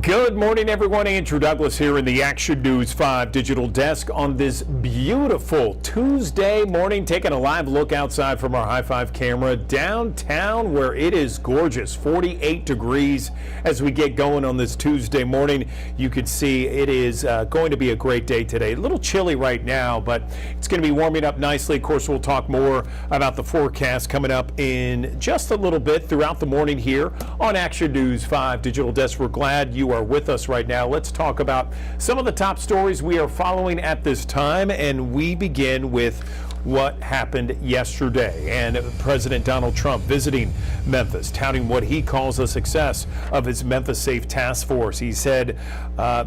Good morning, everyone. Andrew Douglas here in the Action News 5 digital desk on this beautiful Tuesday morning, taking a live look outside from our High 5 camera downtown, where it is gorgeous, 48 degrees as we get going on this Tuesday morning. You can see it is going to be a great day today. A little chilly right now, but it's going to be warming up nicely. Of course, we'll talk more about the forecast coming up in just a little bit throughout the morning here on Action News 5 digital desk. We're glad you are with us right now. Let's talk about some of the top stories we are following at this time, and we begin with what happened yesterday and President Donald Trump visiting Memphis, touting what he calls a success of his Memphis Safe Task Force. He said there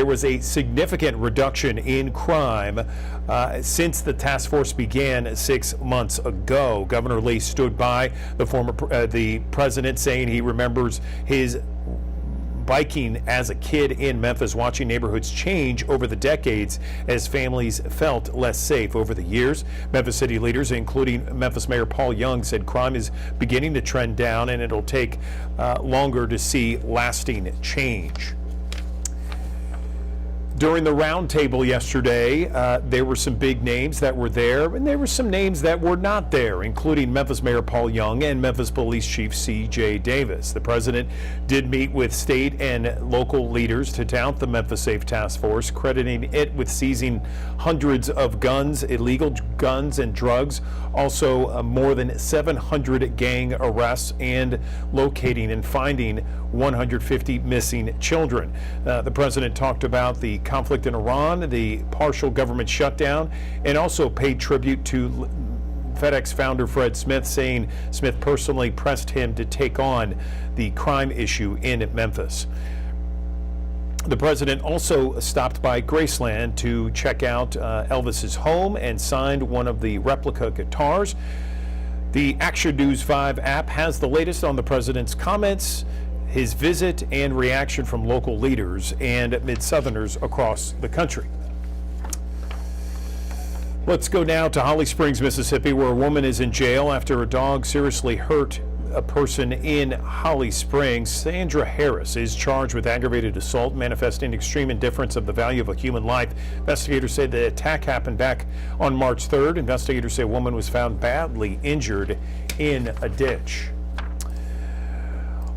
was a significant reduction in crime since the task force began 6 months ago. Governor Lee stood by the president, saying he remembers his biking as a kid in Memphis, watching neighborhoods change over the decades as families felt less safe over the years. Memphis city leaders, including Memphis Mayor Paul Young, said crime is beginning to trend down and it'll take longer to see lasting change. During the roundtable yesterday, there were some big names that were there, and there were some names that were not there, including Memphis Mayor Paul Young and Memphis Police Chief C.J. Davis. The president did meet with state and local leaders to tout the Memphis Safe Task Force, crediting it with seizing hundreds of guns, illegal guns and drugs, also more than 700 gang arrests, and locating and finding 150 missing children. The president talked about the conflict in Iran, the partial government shutdown, and also paid tribute to FedEx founder Fred Smith, saying Smith personally pressed him to take on the crime issue in Memphis. The president also stopped by Graceland to check out Elvis's home and signed one of the replica guitars. The Action News 5 app has the latest on the president's comments, his visit, and reaction from local leaders and Mid-Southerners across the country. Let's go now to Holly Springs, Mississippi, where a woman is in jail after a dog seriously hurt a person in Holly Springs. Sandra Harris is charged with aggravated assault, manifesting extreme indifference of the value of a human life. Investigators say the attack happened back on March 3rd. Investigators say a woman was found badly injured in a ditch.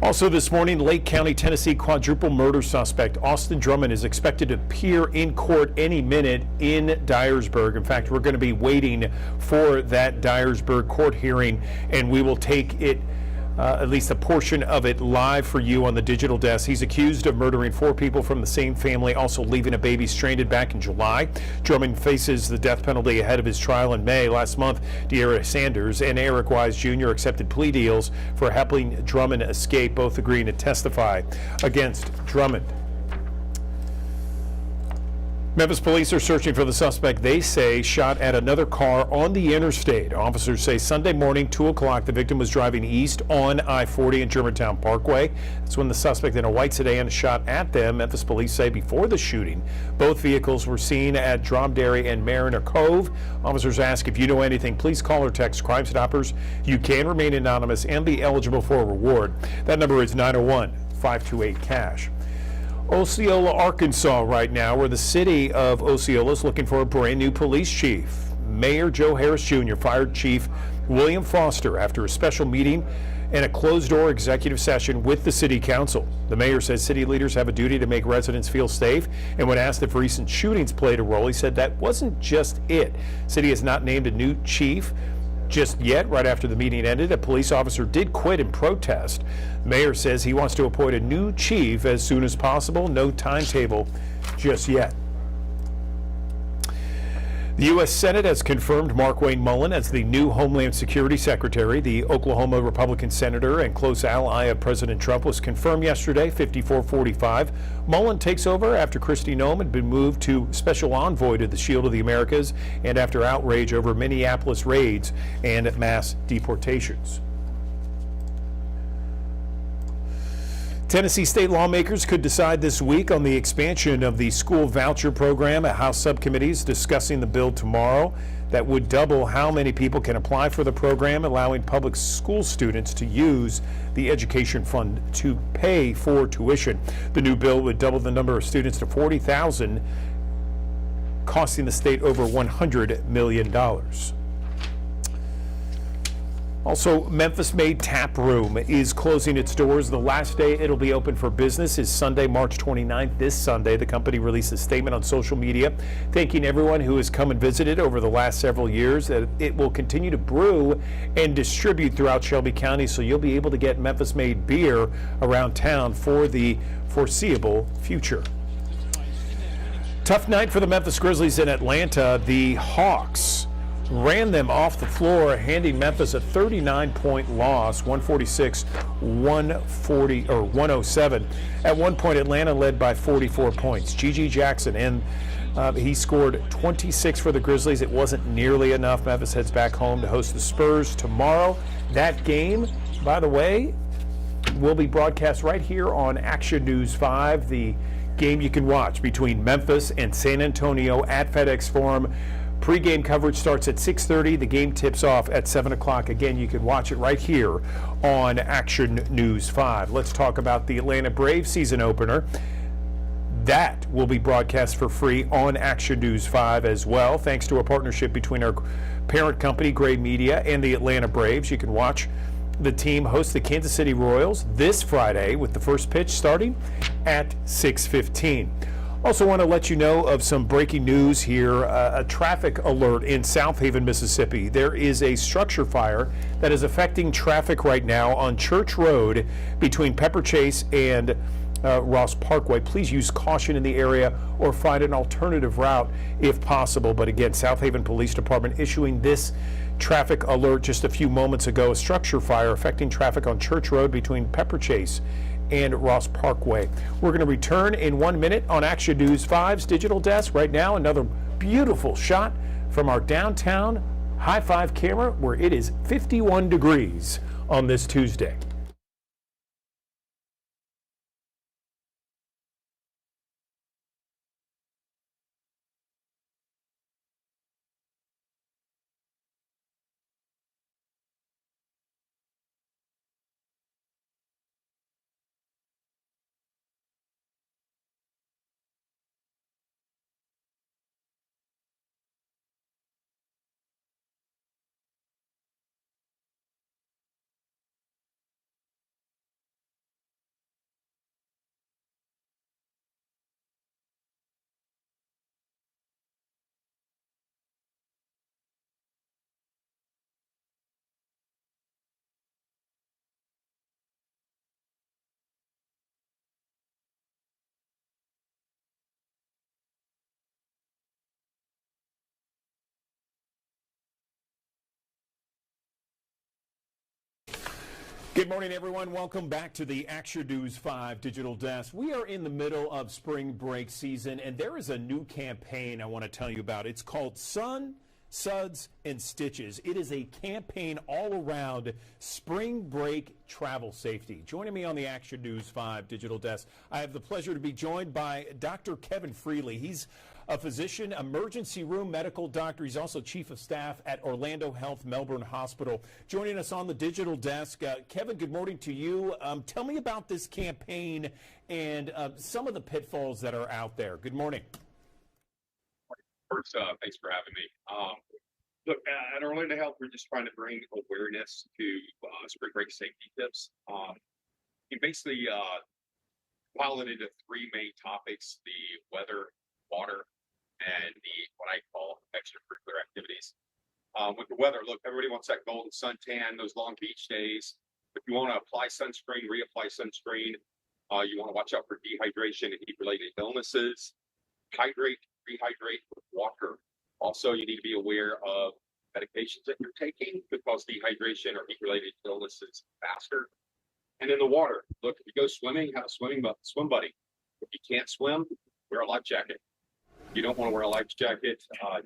Also this morning, Lake County, Tennessee quadruple murder suspect Austin Drummond is expected to appear in court any minute in Dyersburg. In fact, we're going to be waiting for that Dyersburg court hearing, and we will take it, at least a portion of it, live for you on the digital desk. He's accused of murdering 4 people from the same family, also leaving a baby stranded back in July. Drummond faces the death penalty ahead of his trial in May. Last month, De'Ara Sanders and Eric Wise Jr. accepted plea deals for helping Drummond escape, both agreeing to testify against Drummond. Memphis police are searching for the suspect they say shot at another car on the interstate. Officers say Sunday morning, 2 o'clock, the victim was driving east on I-40 and Germantown Parkway. That's when the suspect in a white sedan shot at them. Memphis police say before the shooting, both vehicles were seen at Dromedary and Mariner Cove. Officers ask if you know anything, please call or text Crime Stoppers. You can remain anonymous and be eligible for a reward. That number is 901-528-CASH. Osceola, Arkansas right now, where the city of Osceola is looking for a brand new police chief. Mayor Joe Harris Jr. fired Chief William Foster after a special meeting and a closed-door executive session with the city council. The mayor says city leaders have a duty to make residents feel safe, and when asked if recent shootings played a role, he said that wasn't just it. City has not named a new chief just yet. Right after the meeting ended, a police officer did quit in protest. The mayor says he wants to appoint a new chief as soon as possible. No timetable just yet. The U.S. Senate has confirmed Markwayne Mullin as the new Homeland Security Secretary. The Oklahoma Republican senator and close ally of President Trump was confirmed yesterday, 54-45. Mullin takes over after Kristi Noem had been moved to Special Envoy to the Shield of the Americas and after outrage over Minneapolis raids and mass deportations. Tennessee state lawmakers could decide this week on the expansion of the school voucher program. A House subcommittee is discussing the bill tomorrow. that would double how many people can apply for the program, allowing public school students to use the education fund to pay for tuition. The new bill would double the number of students to 40,000, costing the state over $100 million. Also, Memphis-made Tap Room is closing its doors. The last day it'll be open for business is Sunday, March 29th. This Sunday, the company released a statement on social media thanking everyone who has come and visited over the last several years. That it will continue to brew and distribute throughout Shelby County, so you'll be able to get Memphis-made beer around town for the foreseeable future. Tough night for the Memphis Grizzlies in Atlanta. The Hawks ran them off the floor, handing Memphis a 39-point loss, 146-107. At one point, Atlanta led by 44 points. Gigi Jackson, and he scored 26 for the Grizzlies. It wasn't nearly enough. Memphis heads back home to host the Spurs tomorrow. That game, by the way, will be broadcast right here on Action News 5, the game you can watch between Memphis and San Antonio at FedEx Forum. Pre-game coverage starts at 6:30. The game tips off at 7 o'clock. Again, you can watch it right here on Action News 5. Let's talk about the Atlanta Braves season opener. That will be broadcast for free on Action News 5 as well, thanks to a partnership between our parent company, Gray Media, and the Atlanta Braves. You can watch the team host the Kansas City Royals this Friday with the first pitch starting at 6:15. Also want to let you know of some breaking news here. A traffic alert in South Haven, Mississippi. There is a structure fire that is affecting traffic right now on Church Road between Pepper Chase and Ross Parkway. Please use caution in the area or find an alternative route if possible. But again, South Haven Police Department issuing this traffic alert just a few moments ago. A structure fire affecting traffic on Church Road between Pepper Chase and Ross Parkway. We're going to return in 1 minute on Action News 5's digital desk. Right now, another beautiful shot from our downtown High Five camera where it is 51 degrees on this Tuesday. Good morning, everyone. Welcome back to the Action News 5 digital desk. We are in the middle of spring break season, and there is a new campaign I want to tell you about. It's called Sun, Suds, and Stitches. It is a campaign all around spring break travel safety. Joining me on the Action News 5 digital desk, I have the pleasure to be joined by Dr. Kevin Freely. He's a physician, emergency room medical doctor. He's also chief of staff at Orlando Health Melbourne Hospital. Joining us on the digital desk, Kevin, good morning to you. Tell me about this campaign and some of the pitfalls that are out there. Good morning. First, thanks for having me. Look, at Orlando Health, we're just trying to bring awareness to spring break safety tips. We basically piled it into three main topics: the weather, water, and the what I call extracurricular activities. With the weather, look, everybody wants that golden suntan, those long beach days. If you want to apply sunscreen, reapply sunscreen. You want to watch out for dehydration and heat-related illnesses. Hydrate, rehydrate with water. Also, you need to be aware of medications that you're taking could cause dehydration or heat-related illnesses faster. And then the water. Look, if you go swimming, have a swim buddy. If you can't swim, wear a life jacket. If you don't want to wear a life jacket,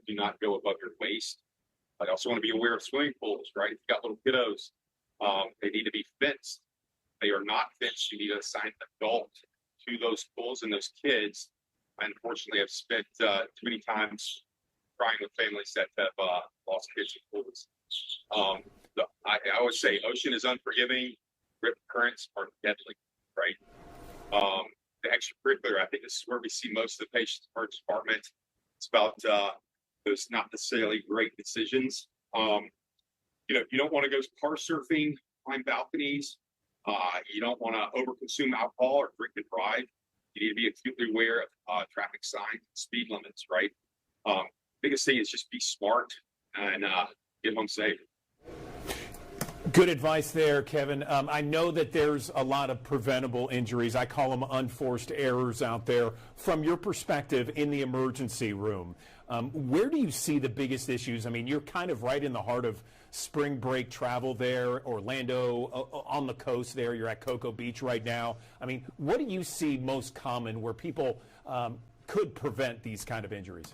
do not go above your waist. I also want to be aware of swimming pools, right? If you've got little kiddos, they need to be fenced. If they are not fenced, you need to assign an adult to those pools and those kids. Unfortunately, I've spent too many times crying with families that have lost kids in pools. I always say ocean is unforgiving, rip currents are deadly, right? The extracurricular, I think this is where we see most of the patients in our department. It's about those not necessarily great decisions. You don't want to go car surfing, climb balconies. You don't want to overconsume alcohol or drink and drive. You need to be acutely aware of traffic signs, speed limits, right? Biggest thing is just be smart and get home safe. Good advice there, Kevin. I know that there's a lot of preventable injuries. I call them unforced errors out there. From your perspective in the emergency room, where do you see the biggest issues? I mean, you're kind of right in the heart of spring break travel there, Orlando, on the coast there. You're at Cocoa Beach right now. I mean, what do you see most common where people could prevent these kind of injuries?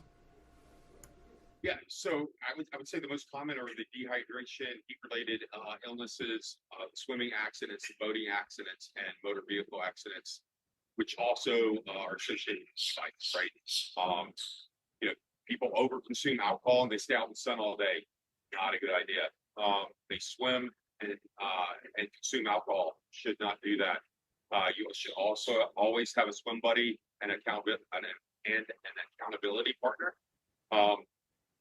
Yeah, so I would say the most common are the dehydration, heat-related illnesses, swimming accidents, boating accidents, and motor vehicle accidents, which also are associated with sites, right? People overconsume alcohol and they stay out in the sun all day. Not a good idea. They swim and consume alcohol. Should not do that. You should also always have a swim buddy and an accountability partner.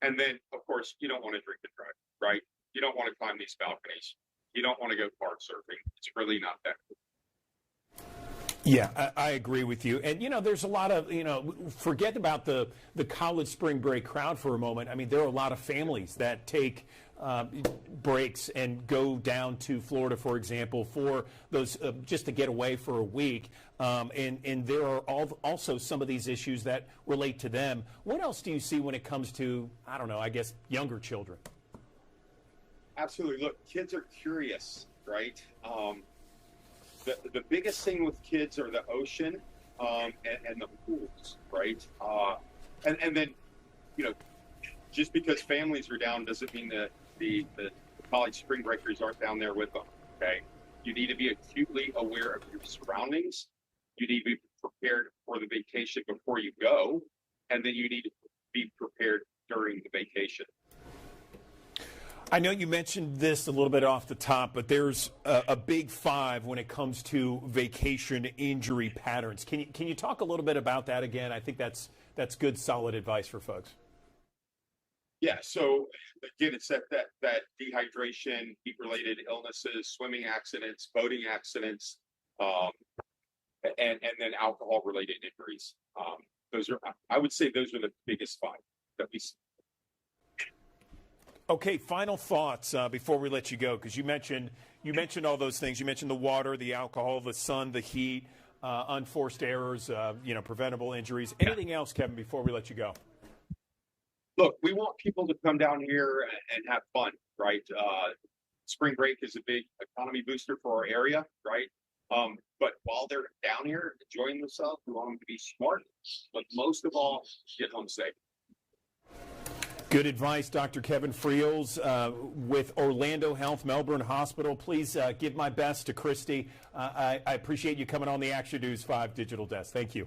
And then, of course, you don't want to drink and drive, right? You don't want to climb these balconies. You don't want to go car surfing. It's really not that cool. Yeah, I agree with you. And, there's a lot of, forget about the college spring break crowd for a moment. I mean, there are a lot of families that take breaks and go down to Florida, for example, for those just to get away for a week. And there are also some of these issues that relate to them. What else do you see when it comes to, I don't know, I guess, younger children? Absolutely. Look, kids are curious, right? The biggest thing with kids are the ocean and the pools, right? And then, just because families are down doesn't mean that the college spring breakers aren't down there with them, okay? You need to be acutely aware of your surroundings. You need to be prepared for the vacation before you go, and then you need to be prepared during the vacation. I know you mentioned this a little bit off the top, but there's a big five when it comes to vacation injury patterns. Can you talk a little bit about that again? I think that's good, solid advice for folks. Yeah. So again, it's that dehydration, heat-related illnesses, swimming accidents, boating accidents, and then alcohol-related injuries. I would say those are the biggest five that we see. Okay, final thoughts before we let you go, because you mentioned all those things. You mentioned the water, the alcohol, the sun, the heat, unforced errors, preventable injuries. Anything else, Kevin, before we let you go? Look, we want people to come down here and have fun, right? Spring break is a big economy booster for our area, right? But while they're down here enjoying themselves, we want them to be smart, but most of all, get home safe. Good advice, Dr. Kevin Friels with Orlando Health Melbourne Hospital. Please give my best to Christy. I appreciate you coming on the Action News 5 Digital Desk. Thank you.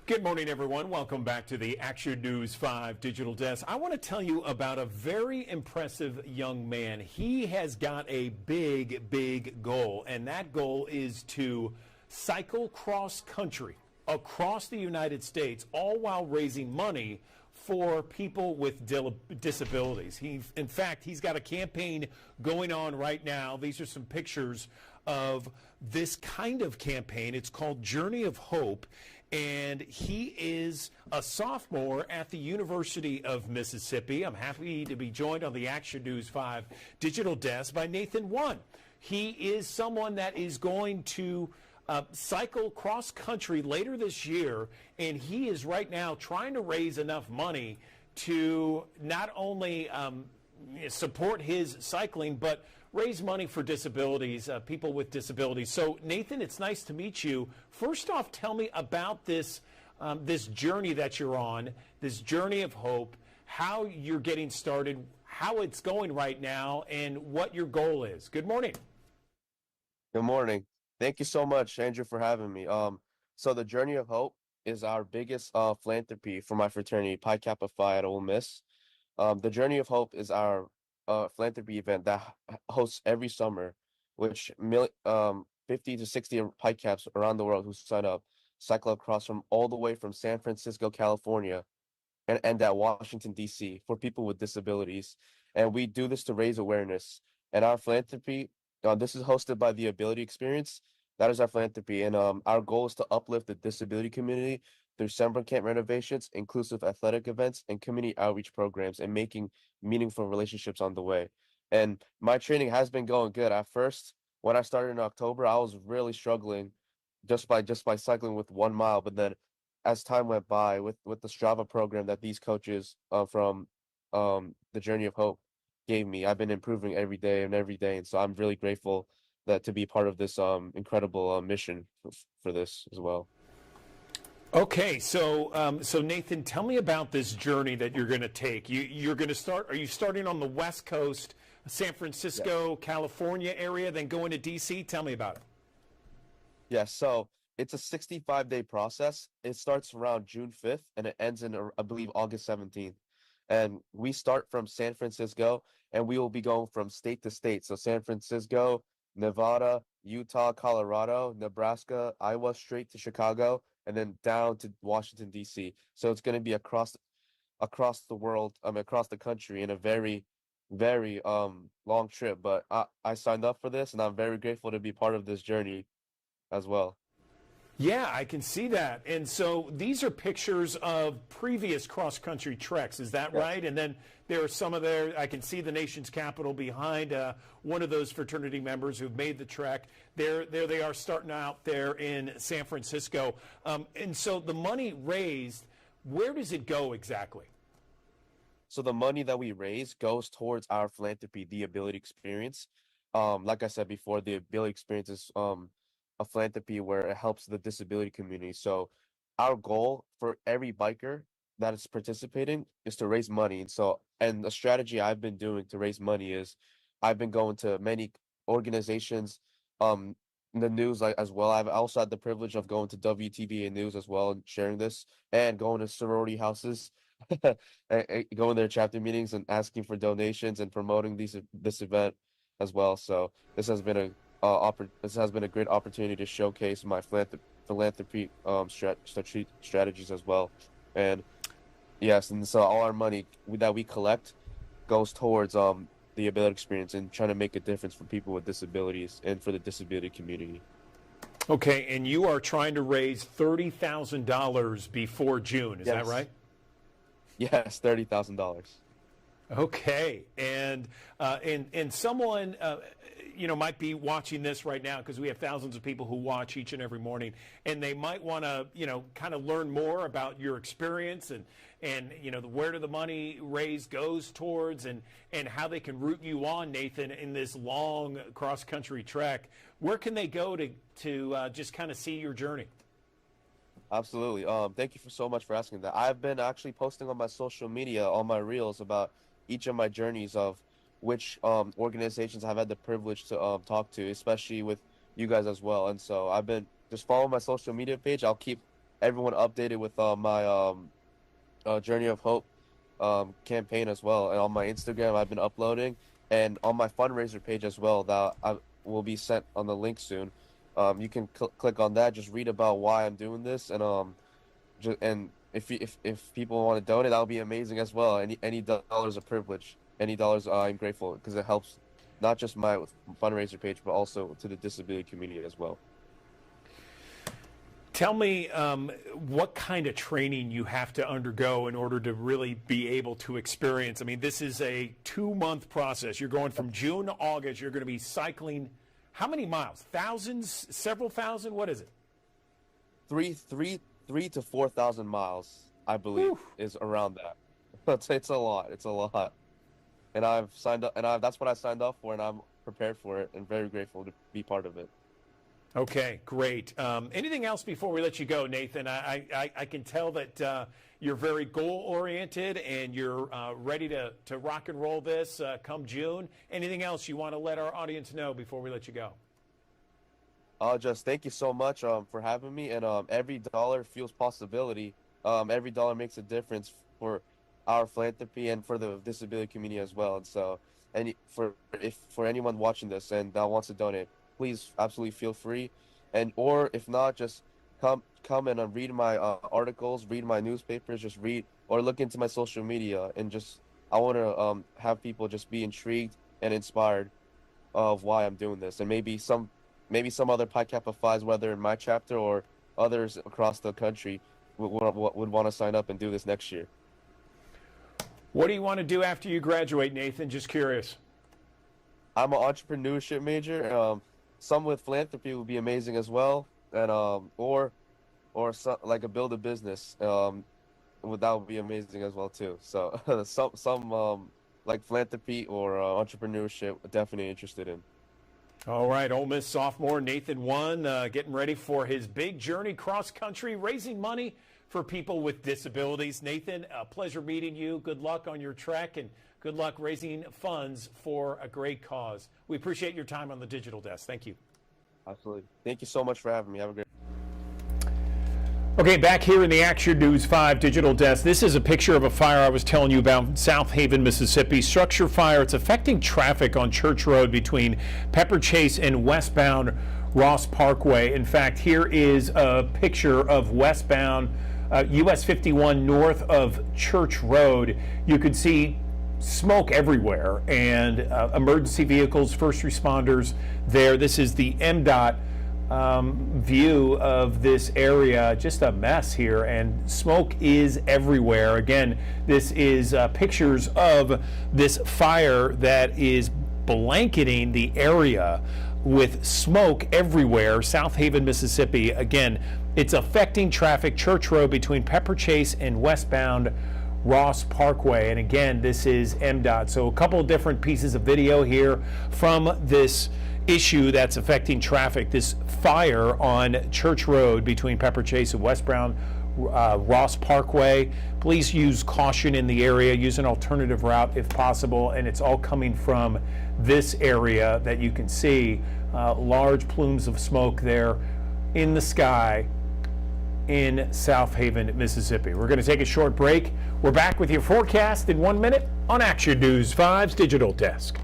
Good morning, everyone. Welcome back to the Action News 5 Digital Desk. I want to tell you about a very impressive young man. He has got a big goal, and that goal is to cycle cross country across the United States, all while raising money for people with disabilities. In fact, he's got a campaign going on right now. These are some pictures of this kind of campaign. It's called Journey of Hope, and he is a sophomore at the University of Mississippi. I'm happy to be joined on the Action News 5 digital desk by Nathan One. He is someone that is going to cycle cross country later this year, and he is right now trying to raise enough money to not only support his cycling, but raise money for disabilities, people with disabilities. So, Nathan, it's nice to meet you. First off, tell me about this this journey that you're on, this journey of hope, how you're getting started, how it's going right now, and what your goal is. Good morning. Good morning. Thank you so much, Andrew, for having me. So the Journey of Hope is our biggest philanthropy for my fraternity, Pi Kappa Phi at Ole Miss. The Journey of Hope is our philanthropy event that hosts every summer, which 50 to 60 Pi Caps around the world who sign up cycle across from all the way from San Francisco, California, and end at Washington, D.C. for people with disabilities. And we do this to raise awareness. And our philanthropy, this is hosted by the Ability Experience. That is our philanthropy. And our goal is to uplift the disability community through summer camp renovations, inclusive athletic events, and community outreach programs, and making meaningful relationships on the way. And my training has been going good. At first, when I started in October, I was really struggling just by cycling with 1 mile. But then as time went by with the Strava program that these coaches from the Journey of Hope gave me, I've been improving every day. And so I'm really grateful that to be part of this incredible mission for this as well. Okay, so Nathan, tell me about this journey that you're going to take. You're going to start. Are you starting on the West Coast, San Francisco, Yes. California area, then going to DC? Tell me about it. Yes, so it's a 65-day process. It starts around June 5th and it ends in, I believe, August 17th. And we start from San Francisco and we will be going from state to state. So San Francisco, Nevada, Utah, Colorado, Nebraska, Iowa, straight to Chicago, and then down to Washington, D.C. So it's going to be across the world, across the country in a very, very long trip. But I signed up for this and I'm very grateful to be part of this journey as well. Yeah, I can see that. And so these are pictures of previous cross-country treks. Is that Yes. right? And then there are some of there. I can see the nation's capital behind one of those fraternity members who've made the trek. There they are starting out there in San Francisco. And so the money raised, where does it go exactly? So the money that we raise goes towards our philanthropy, the Ability Experience. Like I said before, the Ability Experience is a philanthropy where it helps the disability community. So our goal for every biker that is participating is to raise money. And the strategy I've been doing to raise money is I've been going to many organizations, in the news like as well. I've also had the privilege of going to WTVA News as well and sharing this, and going to sorority houses, going to their chapter meetings and asking for donations and promoting this event as well. So this has been a great opportunity to showcase my philanthropy strategies as well. And yes, and so all our money that we collect goes towards the Ability Experience and trying to make a difference for people with disabilities and for the disability community. Okay, and you are trying to raise $30,000 before June. Is that Yes. right? Yes, $30,000. Okay, and someone might be watching this right now, because we have thousands of people who watch each and every morning, and they might want to kind of learn more about your experience and where the money raised goes towards, and how they can root you on, Nathan, in this long cross country trek. Where can they go to just kind of see your journey? Absolutely. Thank you so much for asking that. I've been actually posting on my social media, on my reels, about each of my journeys of which organizations I've had the privilege to talk to, especially with you guys as well. And so I've been just following my social media page. I'll keep everyone updated with my Journey of Hope campaign as well. And on my Instagram, I've been uploading, and on my fundraiser page as well, that I will be sent on the link soon. You can click on that, just read about why I'm doing this, and if people want to donate, that would be amazing as well. Any dollar is a privilege. Any dollars, I'm grateful because it helps not just my fundraiser page, but also to the disability community as well. Tell me what kind of training you have to undergo in order to really be able to experience. I mean, this is a 2-month process. You're going from June to August. You're going to be cycling how many miles? Thousands? Several thousand? What is it? 3 to 4,000 miles, I believe, is around that. It's a lot. It's a lot. And I've signed up, and that's what I signed up for, and I'm prepared for it and very grateful to be part of it. Okay, great. Anything else before we let you go, Nathan? I can tell that you're very goal-oriented and you're ready to rock and roll this come June. Anything else you want to let our audience know before we let you go? Just thank you so much for having me. And every dollar fuels possibility. Every dollar makes a difference for our philanthropy and for the disability community as well. And so, for anyone watching this and that wants to donate, please absolutely feel free. And or if not, just come and read my articles, read my newspapers, just read or look into my social media. And just I want to have people just be intrigued and inspired of why I'm doing this. And maybe some other Pi Kappa Phi's, whether in my chapter or others across the country, would want to sign up and do this next year. What do you want to do after you graduate, Nathan? Just curious. I'm an entrepreneurship major. Some with philanthropy would be amazing as well, and or like build a business. That would be amazing as well too. So some like philanthropy or entrepreneurship, definitely interested in. All right, Ole Miss sophomore Nathan One getting ready for his big journey cross country, raising money for people with disabilities. Nathan, a pleasure meeting you. Good luck on your trek and good luck raising funds for a great cause. We appreciate your time on the Digital Desk. Thank you. Absolutely. Thank you so much for having me. Have a great. Okay, back here in the Action News 5 Digital Desk, this is a picture of a fire I was telling you about in South Haven, Mississippi. Structure fire. It's affecting traffic on Church Road between Pepper Chase and westbound Ross Parkway. In fact, here is a picture of westbound US 51 north of Church Road. You could see smoke everywhere and emergency vehicles, first responders there. This is the MDOT view of this area. Just a mess here, and smoke is everywhere. Again, this is pictures of this fire that is blanketing the area with smoke everywhere. South Haven, Mississippi. Again, it's affecting traffic. Church Road between Pepper Chase and westbound Ross Parkway. And again, this is MDOT. So a couple of different pieces of video here from this issue that's affecting traffic, this fire on Church Road between Pepper Chase and westbound Ross Parkway. Please use caution in the area. Use an alternative route if possible. And it's all coming from this area that you can see. Large plumes of smoke there in the sky in South Haven, Mississippi. We're going to take a short break. We're back with your forecast in 1 minute on Action News 5's Digital Desk.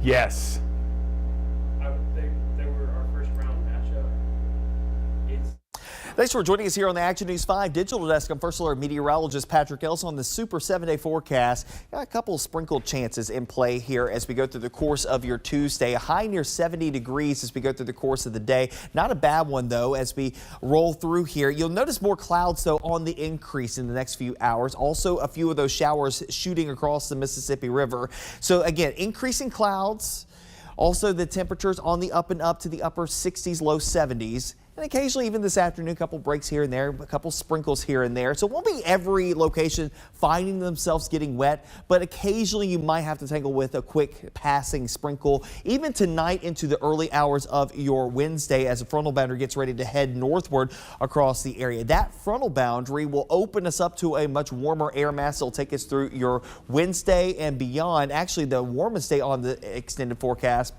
Yes. They were our first round matchup. Thanks for joining us here on the Action News 5 Digital Desk. I'm First Alert Meteorologist Patrick Ellis on the Super 7-day forecast. Got a couple of sprinkled chances in play here as we go through the course of your Tuesday. A high near 70 degrees as we go through the course of the day. Not a bad one, though, as we roll through here. You'll notice more clouds, though, on the increase in the next few hours. Also, a few of those showers shooting across the Mississippi River. So, again, increasing clouds. Also, the temperatures on the up and up to the upper 60s, low 70s. And occasionally, even this afternoon, a couple breaks here and there, a couple sprinkles here and there. So it won't be every location finding themselves getting wet, but occasionally you might have to tangle with a quick passing sprinkle. Even tonight into the early hours of your Wednesday as the frontal boundary gets ready to head northward across the area. That frontal boundary will open us up to a much warmer air mass that will take us through your Wednesday and beyond. Actually, the warmest day on the extended forecast,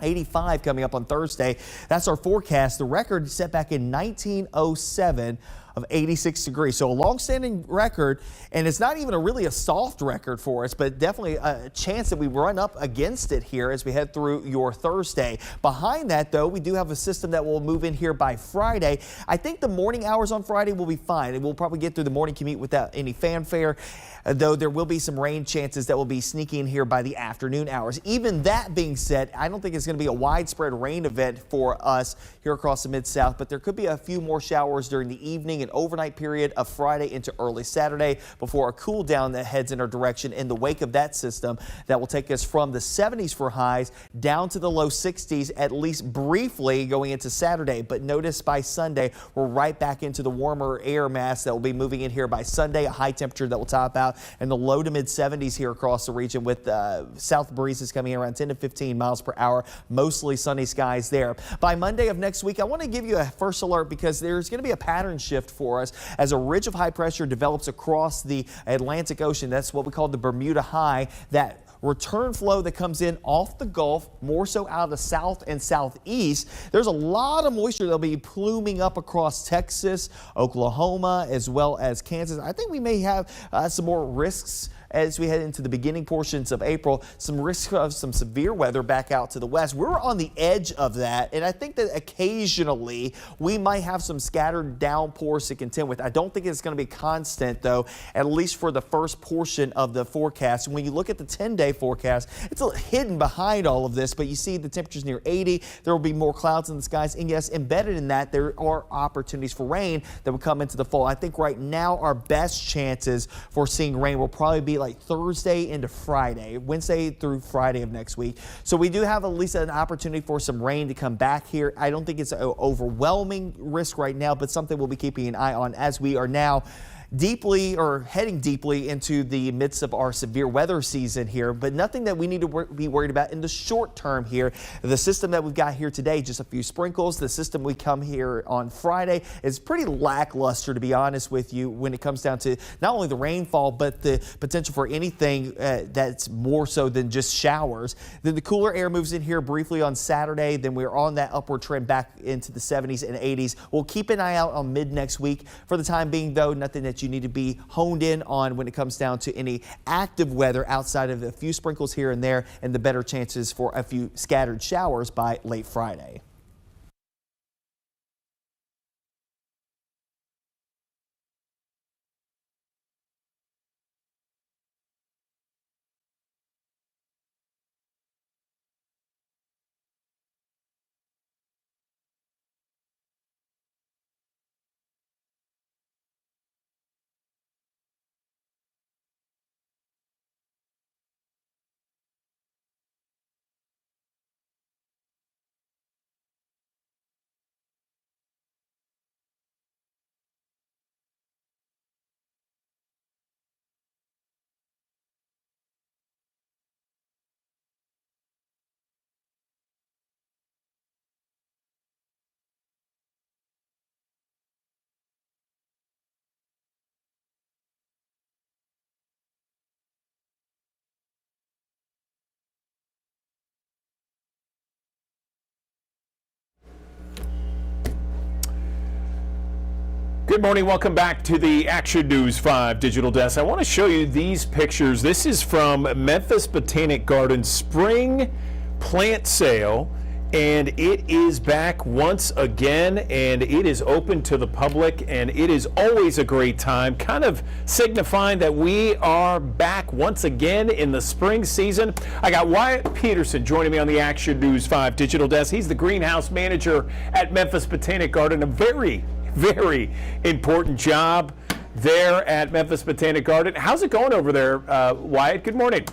85 coming up on Thursday. That's our forecast. The record set back in 1907 of 86 degrees. So a long-standing record, and it's not even really a soft record for us, but definitely a chance that we run up against it here as we head through your Thursday. Behind that, though, we do have a system that will move in here by Friday. I think the morning hours on Friday will be fine, and we'll probably get through the morning commute without any fanfare, though there will be some rain chances that will be sneaking in here by the afternoon hours. Even that being said, I don't think it's going to be a widespread rain event for us here across the Mid-South, but there could be a few more showers during the evening and overnight period of Friday into early Saturday before a cool down that heads in our direction in the wake of that system that will take us from the 70s for highs down to the low 60s, at least briefly going into Saturday. But notice by Sunday, we're right back into the warmer air mass that will be moving in here by Sunday, a high temperature that will top out in the low to mid 70s here across the region with south breezes coming in around 10 to 15 miles per hour, mostly sunny skies there. By Monday of next week, I want to give you a first alert because there's going to be a pattern shift for us as a ridge of high pressure develops across the Atlantic Ocean. That's what we call the Bermuda High. That return flow that comes in off the Gulf, more so out of the south and southeast. There's a lot of moisture that'll be pluming up across Texas, Oklahoma, as well as Kansas. I think we may have some more risks as we head into the beginning portions of April, some risk of some severe weather back out to the west. We're on the edge of that, and I think that occasionally we might have some scattered downpours to contend with. I don't think it's going to be constant, though, at least for the first portion of the forecast. When you look at the 10-day forecast, it's a little hidden behind all of this, but you see the temperatures near 80. There will be more clouds in the skies, and yes, embedded in that, there are opportunities for rain that will come into the fall. I think right now our best chances for seeing rain will probably be like Thursday into Friday, Wednesday through Friday of next week. So we do have at least an opportunity for some rain to come back here. I don't think it's an overwhelming risk right now, but something we'll be keeping an eye on as we are now deeply or heading deeply into the midst of our severe weather season here, but nothing that we need to be worried about in the short term here. The system that we've got here today, just a few sprinkles. The system we come here on Friday is pretty lackluster, to be honest with you, when it comes down to not only the rainfall, but the potential for anything that's more so than just showers. Then the cooler air moves in here briefly on Saturday. Then we're on that upward trend back into the 70s and 80s. We'll keep an eye out on mid next week. For the time being, though, nothing that you need to be honed in on when it comes down to any active weather outside of a few sprinkles here and there and the better chances for a few scattered showers by late Friday. Good morning. Welcome back to the Action News 5 Digital Desk. I want to show you these pictures. This is from Memphis Botanic Gardens spring plant sale. And it is back once again, and it is open to the public, and it is always a great time, kind of signifying that we are back once again in the spring season. I got Wyatt Peterson joining me on the Action News 5 digital desk. He's the greenhouse manager at Memphis Botanic Garden, a very, very important job there at Memphis Botanic Garden. How's it going over there, Wyatt? Good morning.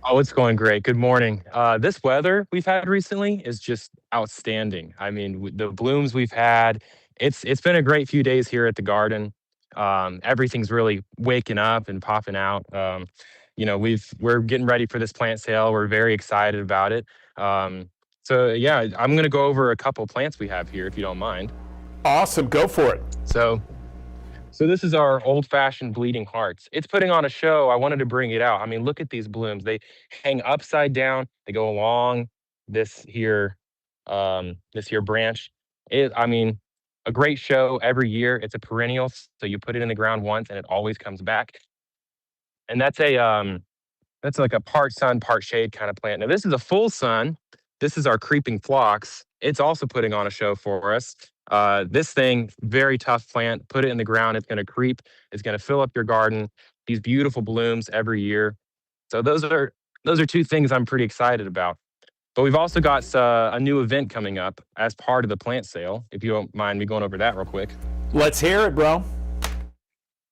Oh, it's going great. Good morning. This weather we've had recently is just outstanding. I mean, the blooms we've had, it's been a great few days here at the garden. Everything's really waking up and popping out. We're getting ready for this plant sale. We're very excited about it. So yeah, I'm going to go over a couple plants we have here, if you don't mind. Awesome. Go for it. So this is our old-fashioned bleeding hearts. It's putting on a show. I wanted to bring it out. I mean, look at these blooms. They hang upside down. They go along this here branch. A great show every year. It's a perennial, so you put it in the ground once and it always comes back. And that's like a part sun, part shade kind of plant. Now this is a full sun. This is our creeping phlox. It's also putting on a show for us. This thing, very tough plant. Put it in the ground, it's going to creep. It's going to fill up your garden. These beautiful blooms every year. So those are two things I'm pretty excited about. But we've also got a new event coming up as part of the plant sale. If you don't mind me going over that real quick. Let's hear it, bro.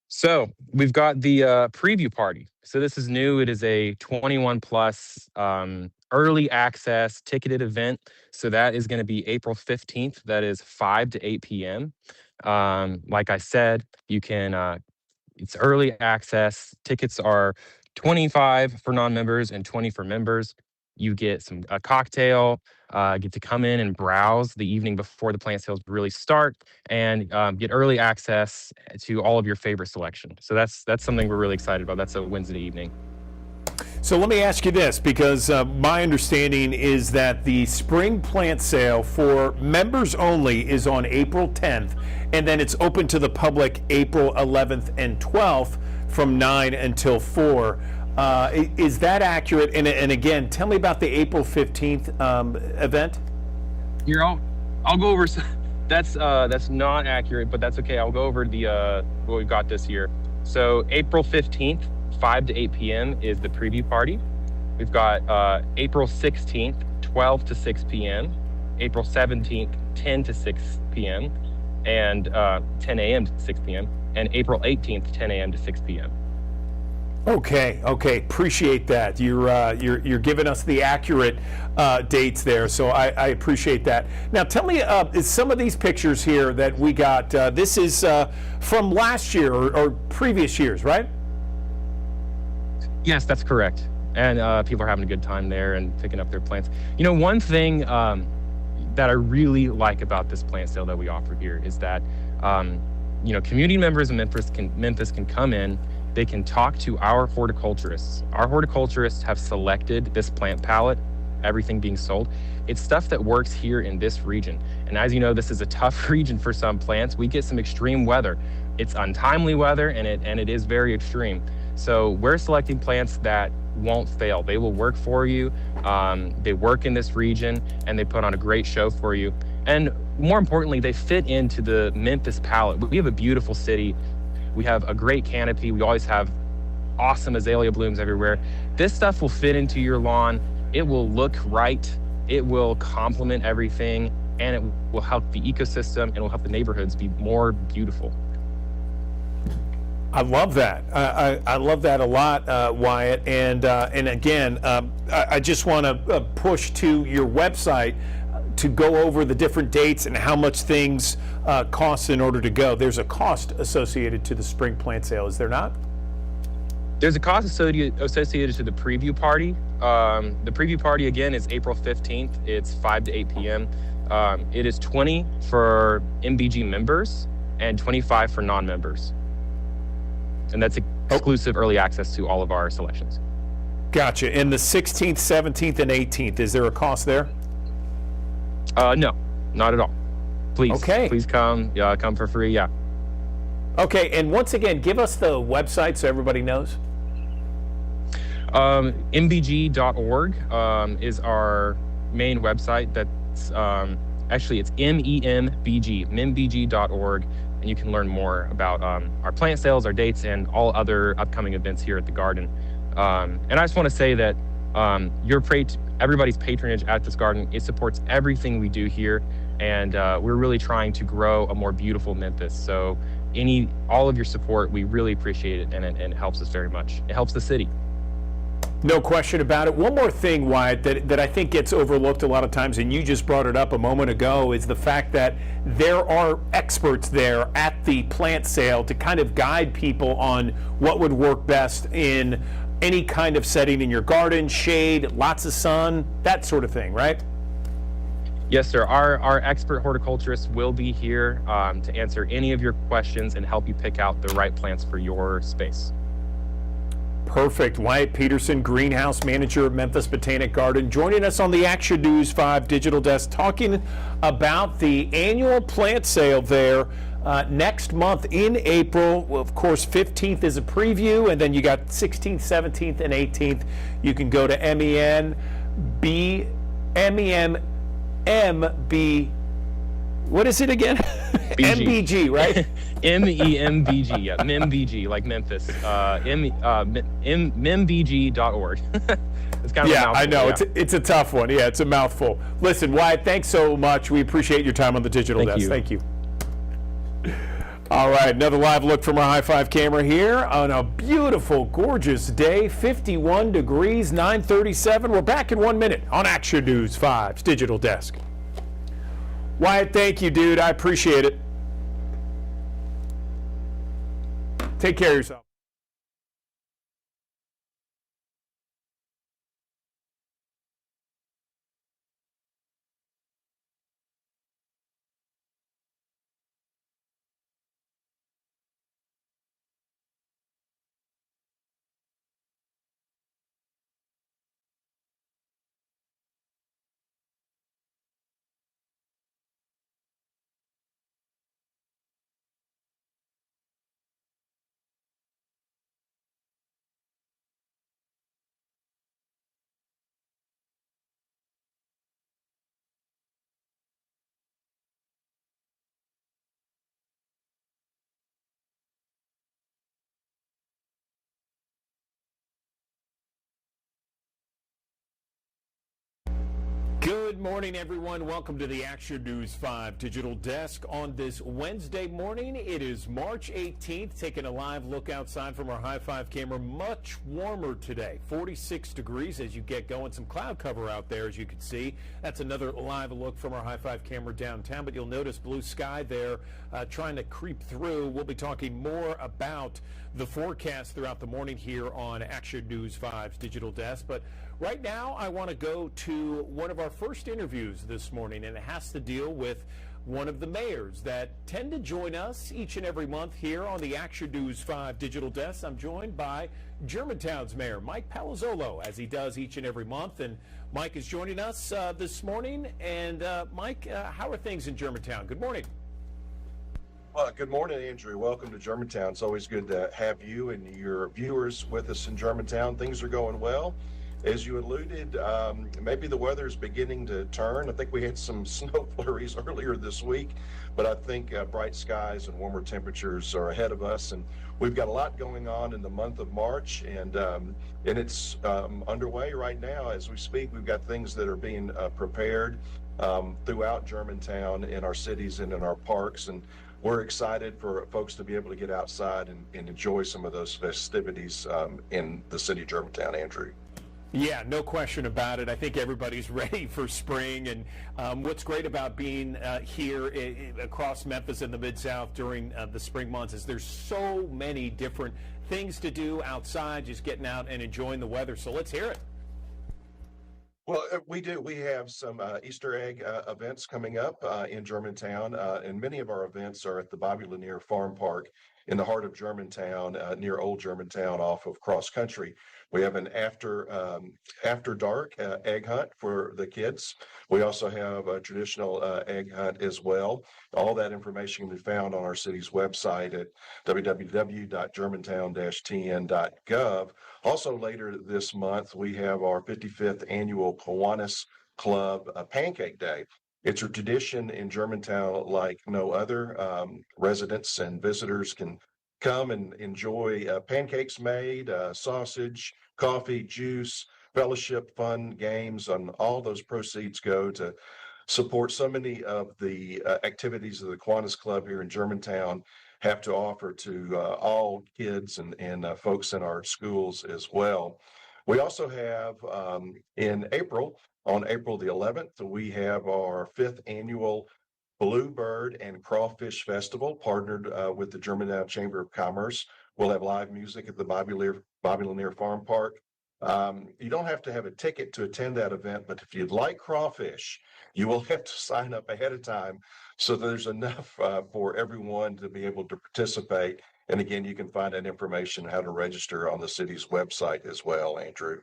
So we've got the preview party. So this is new. It is a 21 plus early access ticketed event. So that is going to be April 15th. That is 5 to 8 p.m. Like I said, you can, it's early access. Tickets are $25 for non-members and $20 for members. You get a cocktail, get to come in and browse the evening before the plant sales really start, and get early access to all of your favorite selection. So that's something we're really excited about. That's a Wednesday evening. So let me ask you this, because my understanding is that the spring plant sale for members only is on April 10th, and then it's open to the public April 11th and 12th from 9 until 4. Is that accurate? And again, tell me about the April 15th event. Here, I'll go over. That's not accurate, but that's okay. I'll go over what we've got this year. So April 15th, 5 to 8 p.m. is the preview party. We've got April 16th, 12 to 6 p.m. April 17th, 10 to 6 p.m. and 10 a.m. to 6 p.m. and April 18th, 10 a.m. to 6 p.m. Okay. Appreciate that. You're giving us the accurate dates there, so I appreciate that. Now, tell me, some of these pictures here that we got. This is from last year or previous years, right? Yes, that's correct. And people are having a good time there and picking up their plants. You know, one thing that I really like about this plant sale that we offer here is that community members in Memphis can come in. They can talk to our horticulturists. Our horticulturists have selected this plant palette, everything being sold. It's stuff that works here in this region. And as you know, this is a tough region for some plants. We get some extreme weather. It's untimely weather and it is very extreme. So we're selecting plants that won't fail. They will work for you. They work in this region and they put on a great show for you. And more importantly, they fit into the Memphis palette. We have a beautiful city. We have a great canopy. We always have awesome azalea blooms everywhere. This stuff will fit into your lawn. It will look right. It will complement everything, and it will help the ecosystem and it will help the neighborhoods be more beautiful. I love that. I love that a lot, Wyatt. And again, I just want to push to your website to go over the different dates and how much things cost in order to go. There's a cost associated to the spring plant sale, is there not? There's a cost associated to the preview party. The preview party, again, is April 15th. It's 5 to 8 p.m. It is $20 for MBG members and $25 for non-members. And that's exclusive early access to all of our selections. Gotcha. And the 16th, 17th, and 18th, is there a cost there? No, not at all. Please come. Come for free. Yeah. Okay, and once again, give us the website so everybody knows. mbg.org is our main website. That's actually it's membg.org, and you can learn more about our plant sales, our dates, and all other upcoming events here at the garden. And I just want to say that everybody's patronage at this garden, it supports everything we do here, and we're really trying to grow a more beautiful Memphis. So all of your support, we really appreciate it, and it helps us very much. It helps the city. No question about it. One more thing, Wyatt, that I think gets overlooked a lot of times, and you just brought it up a moment ago, is the fact that there are experts there at the plant sale to kind of guide people on what would work best in any kind of setting in your garden, shade, lots of sun, that sort of thing, right? Yes, sir. Our expert horticulturists will be here to answer any of your questions and help you pick out the right plants for your space. Perfect. Wyatt Peterson, greenhouse manager of Memphis Botanic Garden, joining us on the Action News 5 digital desk, talking about the annual plant sale there next month in April. Of course, 15th is a preview, and then you got 16th, 17th, and 18th. You can go to MEMB. What is it again? MBG, right? MEMBG, yeah, MEMBG, like Memphis. MEMBG.org. It's kind of a mouthful. I know. Yeah. It's a tough one. Yeah, it's a mouthful. Listen, Wyatt, thanks so much. We appreciate your time on the digital desk. Thank you. All right, another live look from our High Five camera here on a beautiful, gorgeous day, 51 degrees, 9:37. We're back in 1 minute on Action News 5's digital desk. Wyatt, thank you, dude. I appreciate it. Take care of yourself. Good morning, everyone. Welcome to the Action News 5 digital desk on this Wednesday morning. It is March 18th, taking a live look outside from our High Five camera. Much warmer today, 46 degrees as you get going. Some cloud cover out there, as you can see. That's another live look from our High Five camera downtown, but you'll notice blue sky there trying to creep through. We'll be talking more about the forecast throughout the morning here on Action News 5's digital desk, but right now, I want to go to one of our first interviews this morning, and it has to deal with one of the mayors that tend to join us each and every month here on the Action News 5 digital desk. I'm joined by Germantown's mayor, Mike Palazzolo, as he does each and every month. And Mike is joining us this morning. And Mike, how are things in Germantown? Good morning. Well, good morning, Andrew. Welcome to Germantown. It's always good to have you and your viewers with us in Germantown. Things are going well. As you alluded, maybe the weather is beginning to turn. I think we had some snow flurries earlier this week, but I think bright skies and warmer temperatures are ahead of us. And we've got a lot going on in the month of March, and it's underway right now as we speak. We've got things that are being prepared throughout Germantown, in our cities and in our parks. And we're excited for folks to be able to get outside and enjoy some of those festivities in the city of Germantown, Andrew. Yeah, no question about it. I think everybody's ready for spring. And what's great about being here across Memphis and the Mid-South during the spring months is there's so many different things to do outside, just getting out and enjoying the weather. So let's hear it. Well, we do. We have some Easter egg events coming up in Germantown, and many of our events are at the Bobby Lanier Farm Park in the heart of Germantown, near Old Germantown off of Cross Country. We have an after dark egg hunt for the kids. We also have a traditional egg hunt as well. All that information can be found on our city's website at www.germantown-tn.gov. Also later this month, we have our 55th annual Kiwanis Club Pancake Day. It's a tradition in Germantown like no other. Residents and visitors can come and enjoy pancakes made, sausage, coffee, juice, fellowship, fun, games, and all those proceeds go to support so many of the activities of the Kiwanis Club here in Germantown have to offer to all kids and folks in our schools as well. We also have in April, on April the 11th, we have our 5th annual Bluebird and Crawfish Festival, partnered with the Germantown Chamber of Commerce. We'll have live music at the Bobby Lanier Farm Park. You don't have to have a ticket to attend that event, but if you'd like crawfish, you will have to sign up ahead of time so there's enough for everyone to be able to participate. And again, you can find that information how to register on the city's website as well, Andrew.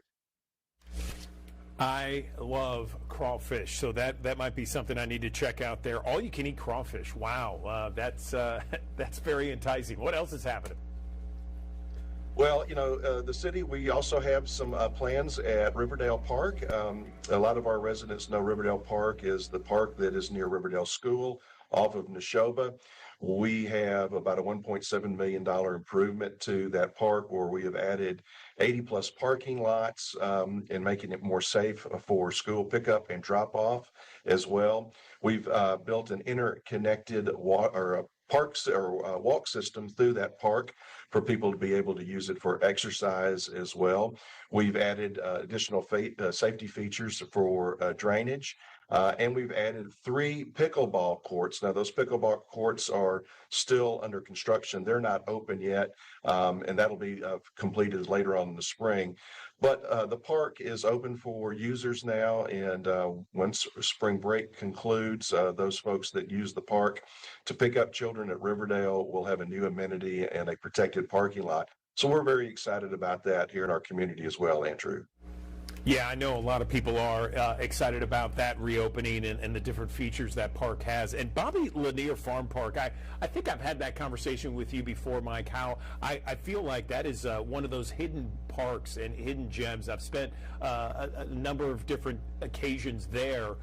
I love crawfish, so that might be something I need to check out there. All you can eat crawfish. Wow, that's that's very enticing. What else is happening? Well, the city, we also have some plans at Riverdale Park. A lot of our residents know Riverdale Park is the park that is near Riverdale School off of Neshoba. We have about a $1.7 million improvement to that park where we have added 80 plus parking lots and making it more safe for school pickup and drop off as well. We've built an interconnected parks or walk system through that park for people to be able to use it for exercise as well. We've added additional safety features for drainage. And we've added 3 pickleball courts. Now, those pickleball courts are still under construction. They're not open yet, and that'll be completed later on in the spring. But the park is open for users now, and once spring break concludes, those folks that use the park to pick up children at Riverdale will have a new amenity and a protected parking lot. So we're very excited about that here in our community as well, Andrew. Yeah, I know a lot of people are excited about that reopening and the different features that park has. And Bobby Lanier Farm Park, I think I've had that conversation with you before, Mike, how I feel like that is one of those hidden parks and hidden gems. I've spent a number of different occasions there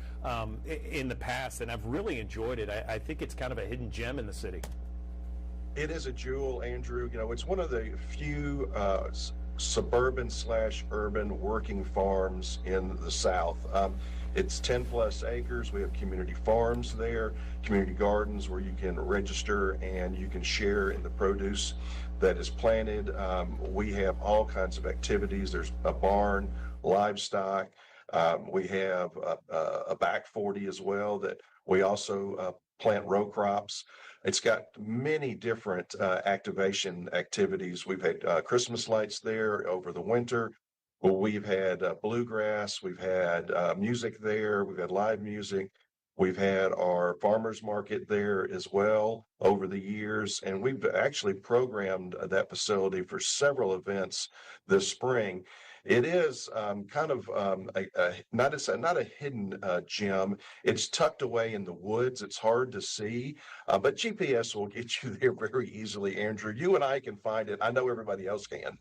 in the past, and I've really enjoyed it. I think it's kind of a hidden gem in the city. It is a jewel, Andrew. It's one of the few suburban/urban working farms in the South. It's 10 plus acres. We have community farms there, community gardens where you can register and you can share in the produce that is planted. We have all kinds of activities. There's a barn, livestock. We have a back 40 as well that we also plant row crops. It's got many different activation activities. We've had Christmas lights there over the winter. We've had bluegrass. We've had music there. We've had live music. We've had our farmers market there as well over the years. And we've actually programmed that facility for several events this spring. It is kind of not a hidden gem. It's tucked away in the woods. It's hard to see, but GPS will get you there very easily, Andrew. You and I can find it. I know everybody else can.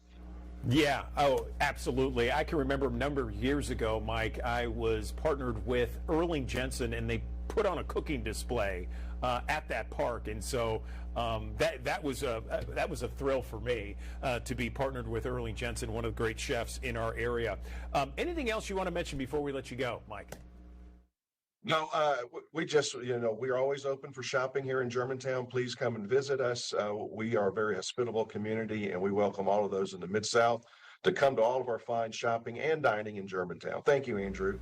Yeah, oh, absolutely. I can remember a number of years ago, Mike, I was partnered with Erling Jensen, and they put on a cooking display at that park, and so that was a thrill for me to be partnered with Erling Jensen, one of the great chefs in our area. Anything else you want to mention before we let you go, Mike? No, we just, we're always open for shopping here in Germantown. Please come and visit us. We are a very hospitable community, and we welcome all of those in the Mid-South to come to all of our fine shopping and dining in Germantown. Thank you, Andrew.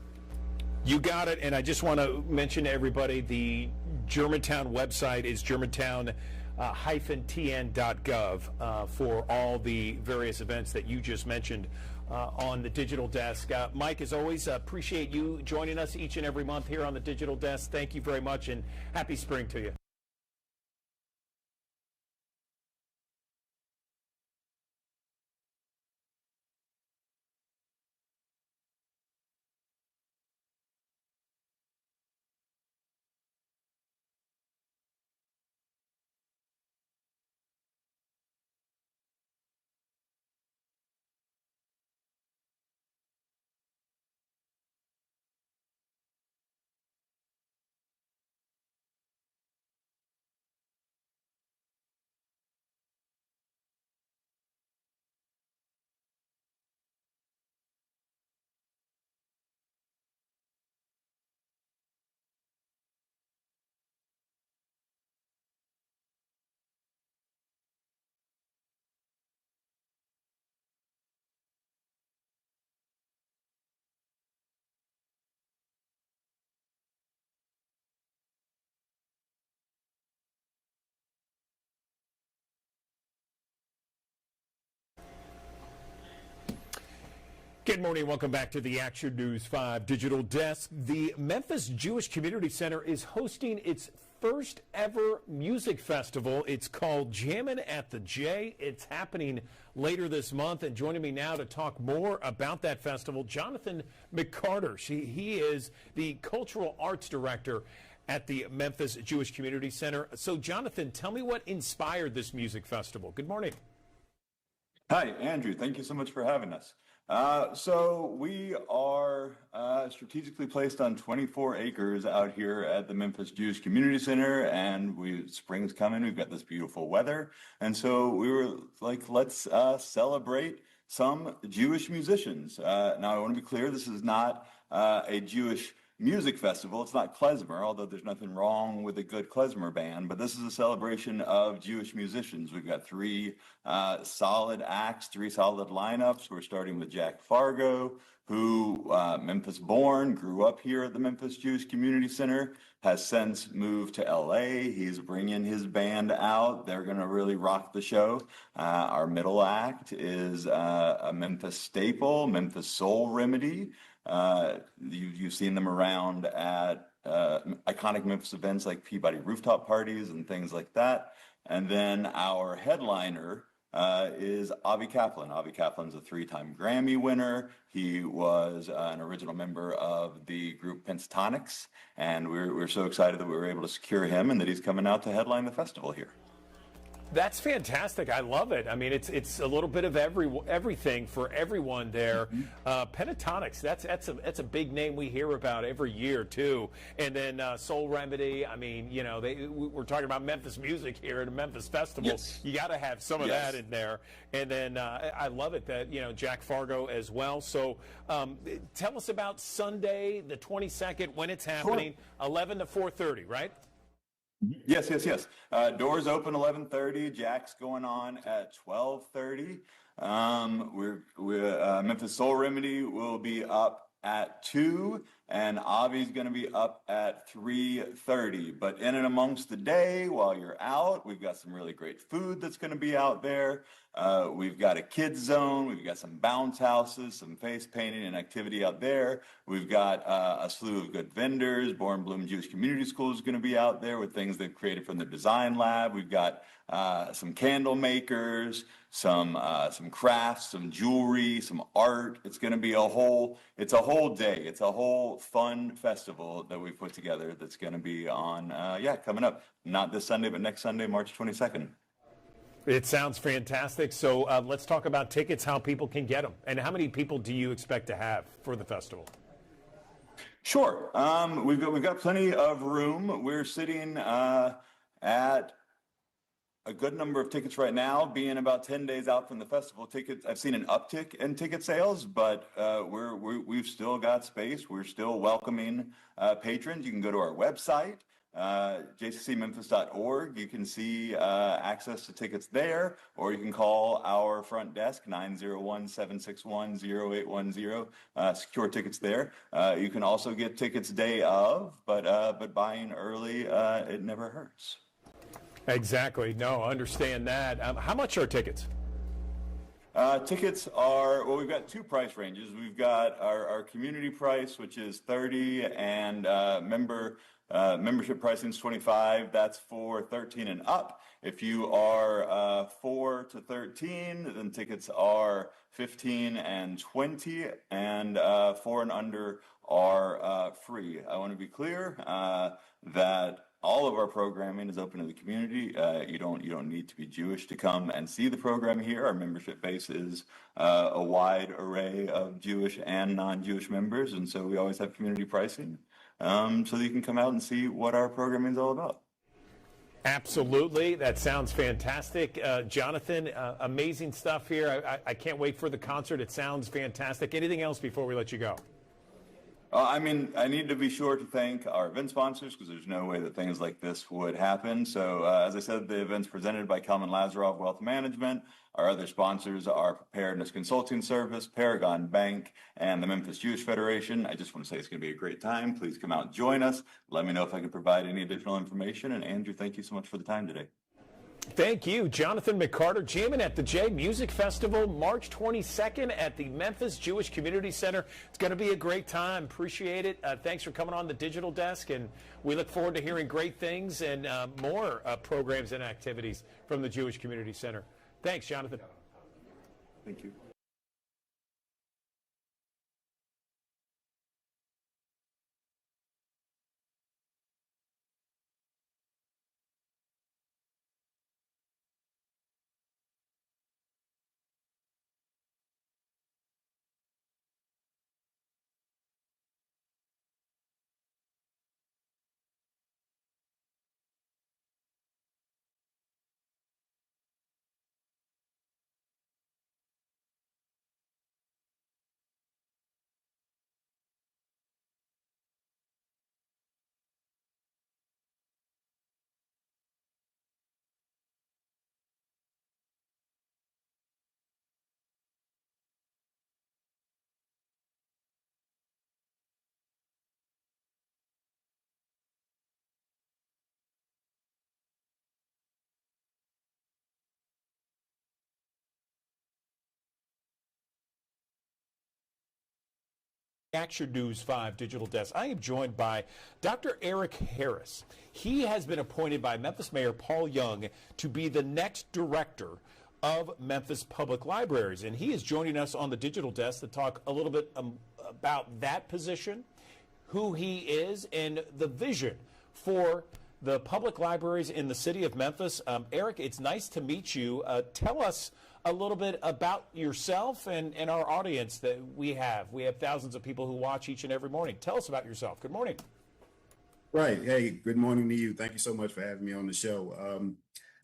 You got it. And I just want to mention to everybody, the Germantown website is germantown-tn.gov for all the various events that you just mentioned on the digital desk. Mike, as always, appreciate you joining us each and every month here on the digital desk. Thank you very much, and happy spring to you. Good morning. Welcome back to the Action News 5 Digital Desk. The Memphis Jewish Community Center is hosting its first ever music festival. It's called Jammin' at the J. It's happening later this month. And joining me now to talk more about that festival, Jonathan McCarter. He is the Cultural Arts Director at the Memphis Jewish Community Center. So, Jonathan, tell me what inspired this music festival. Good morning. Hi, Andrew. Thank you so much for having us. So we are strategically placed on 24 acres out here at the Memphis Jewish Community Center, and spring's coming. We've got this beautiful weather, and so we were like, let's celebrate some Jewish musicians. Now, I want to be clear: this is not a Jewish music festival. It's not klezmer, although there's nothing wrong with a good klezmer band, but this is a celebration of Jewish musicians. We've got three solid acts, three solid lineups. We're starting with Jack Fargo, who Memphis born, grew up here at the Memphis Jewish Community Center, has since moved to LA. He's bringing his band out. They're going to really rock the show. Our middle act is a Memphis staple, Memphis Soul Remedy. You've seen them around at iconic Memphis events like Peabody rooftop parties and things like that. And then our headliner is Avi Kaplan. Avi Kaplan's a three-time Grammy winner. He was an original member of the group Pentatonics, and we're so excited that we were able to secure him and that he's coming out to headline the festival here. That's fantastic. I love it. I mean, it's a little bit of everything for everyone there. Pentatonics, that's a big name we hear about every year too. And then Soul Remedy. I mean, you know, we're talking about Memphis music here at a Memphis festival. Yes. You got to have some of that in there. And then I love it that Jack Fargo as well. So tell us about Sunday, the 22nd, when it's happening, 11 to 4:30, right? Yes. Doors open 11:30. Jack's going on at 12:30. Memphis Soul Remedy will be up at 2, and Avi's going to be up at 3:30. But in and amongst the day, while you're out, we've got some really great food that's going to be out there. We've got a kids zone. We've got some bounce houses, some face painting and activity out there. We've got a slew of good vendors. Born Bloom Jewish Community School is going to be out there with things they've created from the design lab. We've got some candle makers, some crafts, some jewelry, some art. It's going to be a whole day. It's a whole fun festival that we've put together that's going to be on, coming up. Not this Sunday, but next Sunday, March 22nd. It sounds fantastic. So let's talk about tickets, how people can get them, and how many people do you expect to have for the festival? Sure. We've got plenty of room. We're sitting at a good number of tickets right now, being about 10 days out from the festival. Tickets, I've seen an uptick in ticket sales, but we've still got space. We're still welcoming patrons. You can go to our website, jccmemphis.org. You can see access to tickets there, or you can call our front desk, 901-761-0810, secure tickets there. You can also get tickets day of, but buying early, it never hurts. Exactly. No, understand that. How much are tickets? Tickets are, well, we've got two price ranges. We've got our community price, which is $30, and membership pricing is $25. That's for 13 and up. If you are 4 to 13, then tickets are $15 and $20, and 4 and under are free. I want to be clear that all of our programming is open to the community. You don't need to be Jewish to come and see the program here. Our membership base is a wide array of Jewish and non-Jewish members, and so we always have community pricing, so that you can come out and see what our programming is all about. Absolutely. That sounds fantastic. Jonathan, amazing stuff here. I can't wait for the concert. It sounds fantastic. Anything else before we let you go? I need to be sure to thank our event sponsors, because there's no way that things like this would happen. So, as I said, the event's presented by Kalman Lazarov Wealth Management. Our other sponsors are Preparedness Consulting Service, Paragon Bank, and the Memphis Jewish Federation. I just want to say it's going to be a great time. Please come out and join us. Let me know if I can provide any additional information. And Andrew, thank you so much for the time today. Thank you, Jonathan McCarter, jamming at the J Music Festival, March 22nd at the Memphis Jewish Community Center. It's going to be a great time. Appreciate it. Thanks for coming on the digital desk, and we look forward to hearing great things and more programs and activities from the Jewish Community Center. Thanks, Jonathan. Thank you. Action News 5 Digital Desk. I am joined by Dr. Eric Harris. He has been appointed by Memphis Mayor Paul Young to be the next director of Memphis Public Libraries, and he is joining us on the digital desk to talk a little bit about that position, who he is, and the vision for the public libraries in the city of Memphis. Eric, it's nice to meet you. Tell us a little bit about yourself and our audience that we have. We have thousands of people who watch each and every morning. Tell us about yourself. Good morning. Right. Hey, good morning to you. Thank you so much for having me on the show.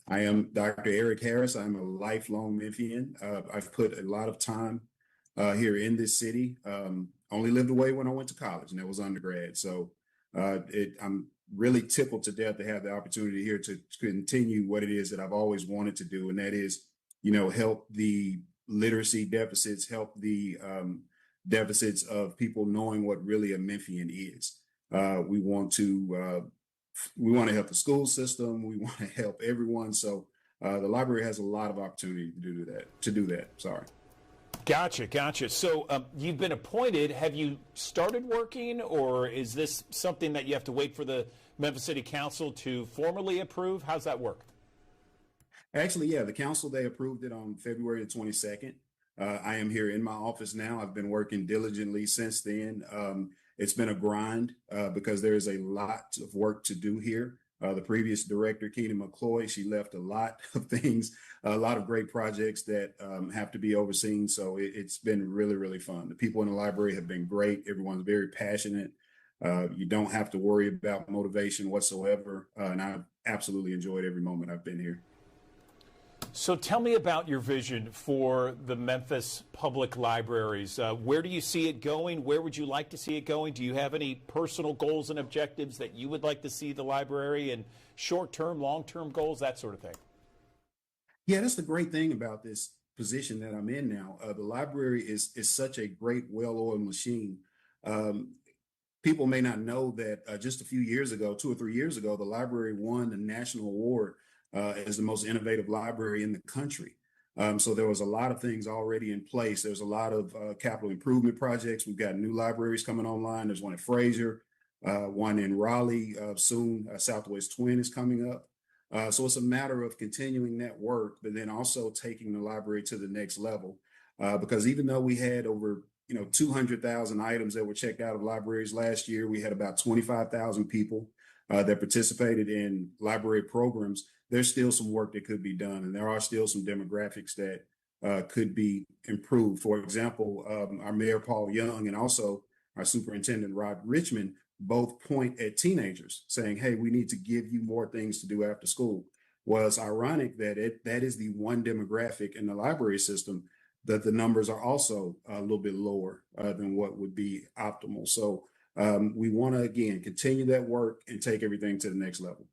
I am Dr. Eric Harris. I'm a lifelong Memphian. I've put a lot of time here in this city. Only lived away when I went to college, and that was undergrad. So I'm really tickled to death to have the opportunity here to continue what it is that I've always wanted to do, and that is, help the literacy deficits, help the deficits of people knowing what really a Memphian is. We want to help the school system. We want to help everyone. So the library has a lot of opportunity to do that. Sorry. Gotcha. So you've been appointed. Have you started working, or is this something that you have to wait for the Memphis City Council to formally approve? How's that work? Actually, yeah, the council, they approved it on February the 22nd. I am here in my office now. I've been working diligently since then. It's been a grind because there is a lot of work to do here. The previous director, Keenan McCloy, she left a lot of things, a lot of great projects that have to be overseen. So it's been really, really fun. The people in the library have been great. Everyone's very passionate. You don't have to worry about motivation whatsoever. And I've absolutely enjoyed every moment I've been here. So tell me about your vision for the Memphis Public Libraries. Where do you see it going? Where would you like to see it going? Do you have any personal goals and objectives that you would like to see the library, and short-term, long-term goals, that sort of thing? Yeah, that's the great thing about this position that I'm in now. The library is such a great, well-oiled machine. People may not know that just a few years ago, 2 or 3 years ago, the library won the national award as the most innovative library in the country. So there was a lot of things already in place. There's a lot of capital improvement projects. We've got new libraries coming online. There's one at Fraser, one in Raleigh soon. Southwest Twin is coming up. So it's a matter of continuing that work, but then also taking the library to the next level. Because even though we had over 200,000 items that were checked out of libraries last year, we had about 25,000 people that participated in library programs. There's still some work that could be done, and there are still some demographics that could be improved. For example, our Mayor Paul Young and also our Superintendent Rod Richmond both point at teenagers saying, hey, we need to give you more things to do after school. Well, it's ironic that that is the one demographic in the library system that the numbers are also a little bit lower than what would be optimal. So we want to, again, continue that work and take everything to the next level.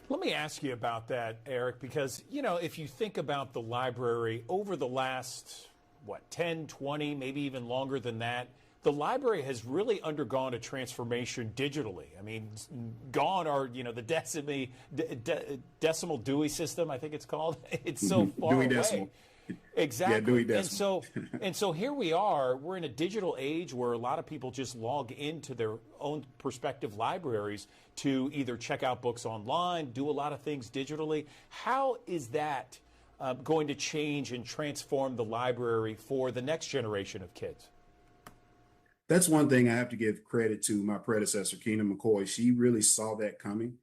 Let me ask you about that, Eric, because, if you think about the library over the last, 10, 20, maybe even longer than that, the library has really undergone a transformation digitally. I mean, gone are, you know, the decimal Dewey system, I think it's called. It's so far Dewey away. Decimal. Exactly. Yeah, Dewey Decimal. And so here we are, we're in a digital age where a lot of people just log into their own prospective libraries to either check out books online, do a lot of things digitally. How is that going to change and transform the library for the next generation of kids? That's one thing I have to give credit to my predecessor, Keena McCoy. She really saw that coming.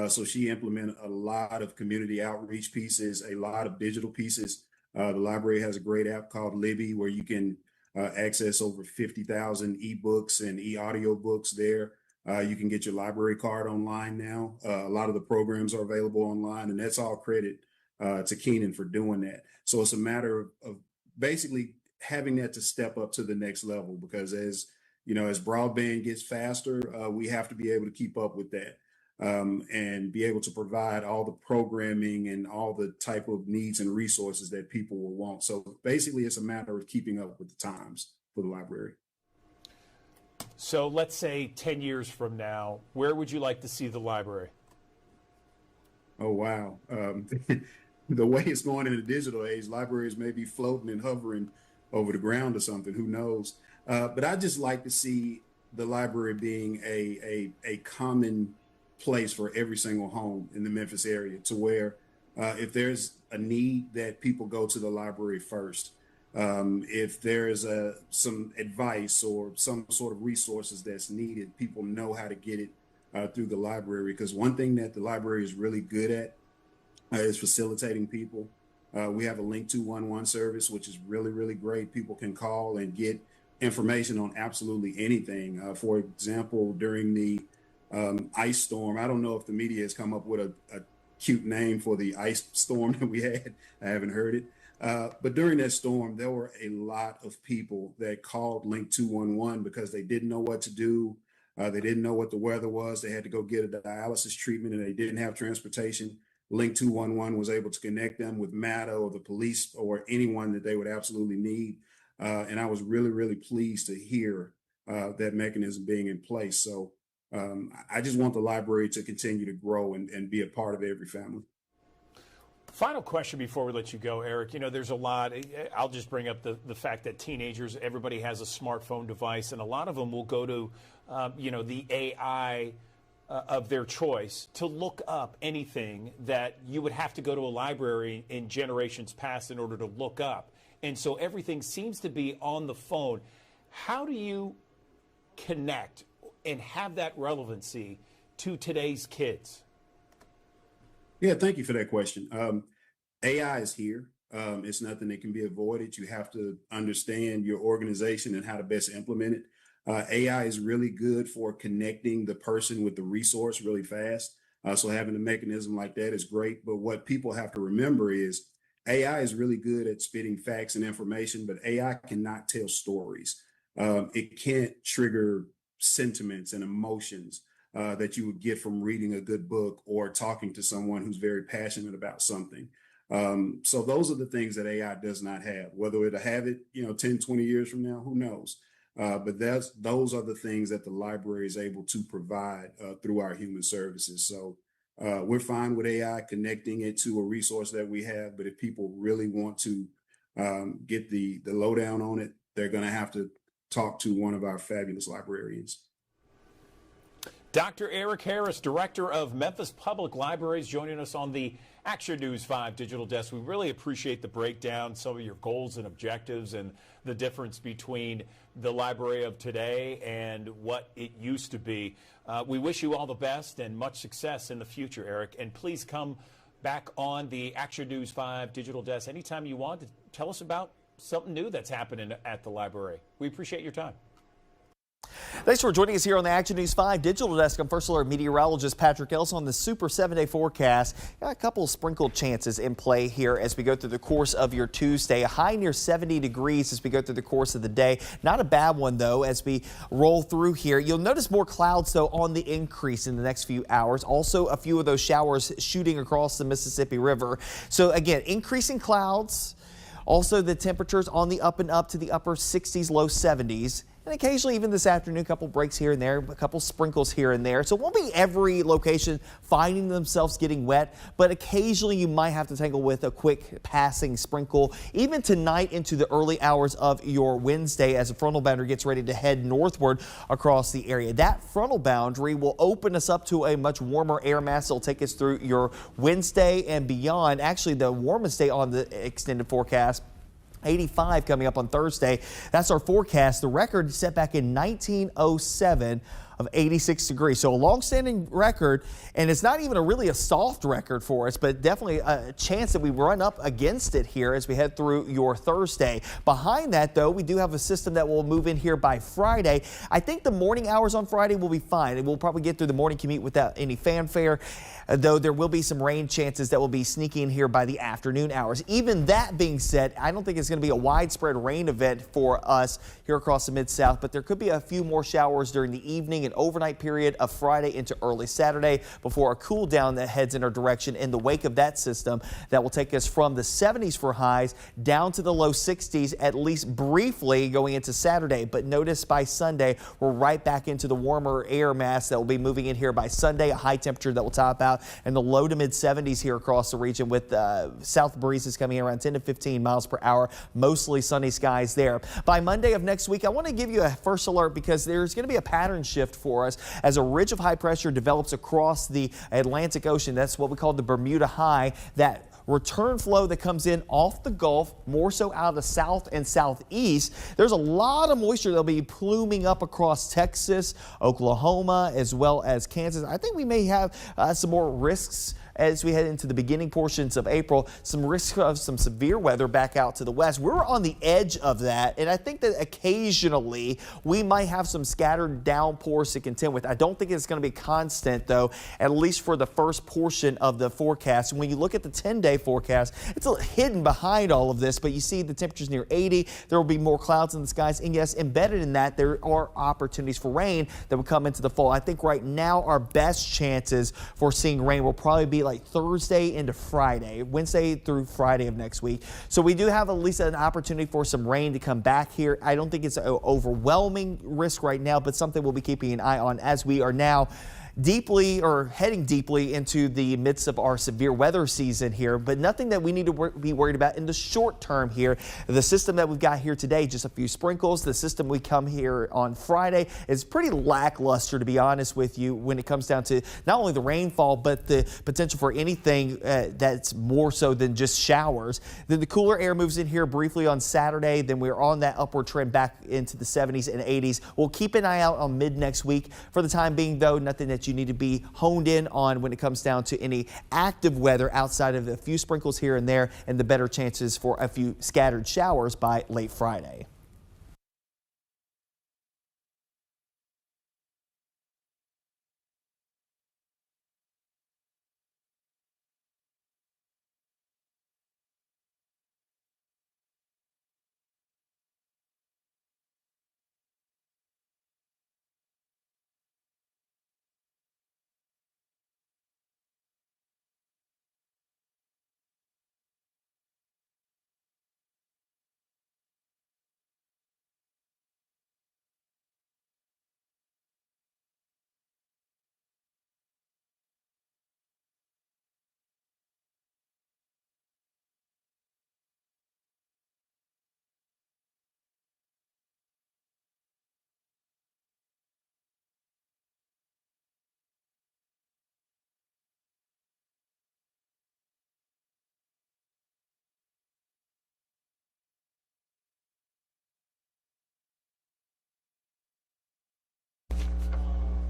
So she implemented a lot of community outreach pieces, a lot of digital pieces. The library has a great app called Libby where you can access over 50,000 ebooks and e-audio books there. You can get your library card online now. A lot of the programs are available online, and that's all credit to Keenan for doing that. So it's a matter of basically having that to step up to the next level, because as you know, as broadband gets faster, we have to be able to keep up with that and be able to provide all the programming and all the type of needs and resources that people will want. So basically, it's a matter of keeping up with the times for the library. So let's say 10 years from now, where would you like to see the library? Oh, wow. The way it's going in the digital age, libraries may be floating and hovering over the ground or something, who knows? But I just like to see the library being a common place for every single home in the Memphis area, to where if there's a need, that people go to the library first. If there's some advice or some sort of resources that's needed, people know how to get it through the library. Because one thing that the library is really good at is facilitating people. We have a Link 211 service, which is really, really great. People can call and get information on absolutely anything. For example, during the ice storm, I don't know if the media has come up with a cute name for the ice storm that we had. I haven't heard it. But during that storm, there were a lot of people that called Link 211 because they didn't know what to do. They didn't know what the weather was. They had to go get a dialysis treatment and they didn't have transportation. Link 211 was able to connect them with MATA or the police or anyone that they would absolutely need. And I was really, really pleased to hear that mechanism being in place. So I just want the library to continue to grow and be a part of every family. Final question before we let you go, Eric. You know, there's a lot. I'll just bring up the fact that teenagers, everybody has a smartphone device, and a lot of them will go to, the AI of their choice to look up anything that you would have to go to a library in generations past in order to look up. And so everything seems to be on the phone. How do you connect and have that relevancy to today's kids? Yeah, thank you for that question. AI is here. It's nothing that can be avoided. You have to understand your organization and how to best implement it. AI is really good for connecting the person with the resource really fast. So having a mechanism like that is great. But what people have to remember is AI is really good at spitting facts and information, but AI cannot tell stories. It can't trigger sentiments and emotions that you would get from reading a good book or talking to someone who's very passionate about something. So those are the things that AI does not have. Whether it'll have it, 10, 20 years from now, who knows? But those are the things that the library is able to provide through our human services. So we're fine with AI connecting it to a resource that we have. But if people really want to get the lowdown on it, they're going to have to talk to one of our fabulous librarians. Dr. Eric Harris, Director of Memphis Public Libraries, joining us on the Action News 5 Digital Desk. We really appreciate the breakdown, some of your goals and objectives, and the difference between the library of today and what it used to be. We wish you all the best and much success in the future, Eric. And please come back on the Action News 5 Digital Desk anytime you want to tell us about something new that's happening at the library. We appreciate your time. Thanks for joining us here on the Action News 5 Digital Desk. I'm First Alert meteorologist Patrick Elson on the Super 7-day forecast. Got a couple of sprinkled chances in play here as we go through the course of your Tuesday. A high near 70 degrees as we go through the course of the day. Not a bad one, though, as we roll through here. You'll notice more clouds, though, on the increase in the next few hours. Also, a few of those showers shooting across the Mississippi River. So, again, increasing clouds. Also, the temperatures on the up and up to the upper 60s, low 70s. And occasionally even this afternoon, a couple breaks here and there, a couple sprinkles here and there. So it won't be every location finding themselves getting wet, but occasionally you might have to tangle with a quick passing sprinkle. Even tonight into the early hours of your Wednesday as a frontal boundary gets ready to head northward across the area. That frontal boundary will open us up to a much warmer air mass that will take us through your Wednesday and beyond. Actually, the warmest day on the extended forecast, 85 coming up on Thursday. That's our forecast. The record set back in 1907 of 86 degrees. So a long-standing record, and it's not even really a soft record for us, but definitely a chance that we run up against it here as we head through your Thursday. Behind that, though, we do have a system that will move in here by Friday. I think the morning hours on Friday will be fine, and we'll probably get through the morning commute without any fanfare, though there will be some rain chances that will be sneaking in here by the afternoon hours. Even that being said, I don't think it's going to be a widespread rain event for us here across the Mid-South, but there could be a few more showers during the evening and overnight period of Friday into early Saturday before a cool down that heads in our direction in the wake of that system that will take us from the 70s for highs down to the low 60s, at least briefly going into Saturday. But notice by Sunday, we're right back into the warmer air mass that will be moving in here by Sunday, a high temperature that will top out in the low to mid 70s here across the region with south breezes coming in around 10 to 15 miles per hour, mostly sunny skies there. By Monday of next week, I want to give you a first alert because there's going to be a pattern shift for us as a ridge of high pressure develops across the Atlantic Ocean. That's what we call the Bermuda High. That return flow that comes in off the Gulf, more so out of the south and southeast. There's a lot of moisture that'll be pluming up across Texas, Oklahoma, as well as Kansas. I think we may have some more risks as we head into the beginning portions of April, some risk of some severe weather back out to the west. We're on the edge of that, and I think that occasionally we might have some scattered downpours to contend with. I don't think it's going to be constant, though, at least for the first portion of the forecast. When you look at the 10-day forecast, it's hidden behind all of this, but you see the temperatures near 80. There will be more clouds in the skies, and yes, embedded in that, there are opportunities for rain that will come into the fall. I think right now our best chances for seeing rain will probably be like Thursday into Friday, Wednesday through Friday of next week. So we do have at least an opportunity for some rain to come back here. I don't think it's an overwhelming risk right now, but something we'll be keeping an eye on as we are now heading deeply into the midst of our severe weather season here, but nothing that we need to be worried about in the short term here. The system that we've got here today, just a few sprinkles. The system we come here on Friday is pretty lackluster, to be honest with you, when it comes down to not only the rainfall, but the potential for anything that's more so than just showers. Then the cooler air moves in here briefly on Saturday. Then we're on that upward trend back into the 70s and 80s. We'll keep an eye out on mid next week. For the time being, though, nothing that you need to be honed in on when it comes down to any active weather outside of a few sprinkles here and there and the better chances for a few scattered showers by late Friday.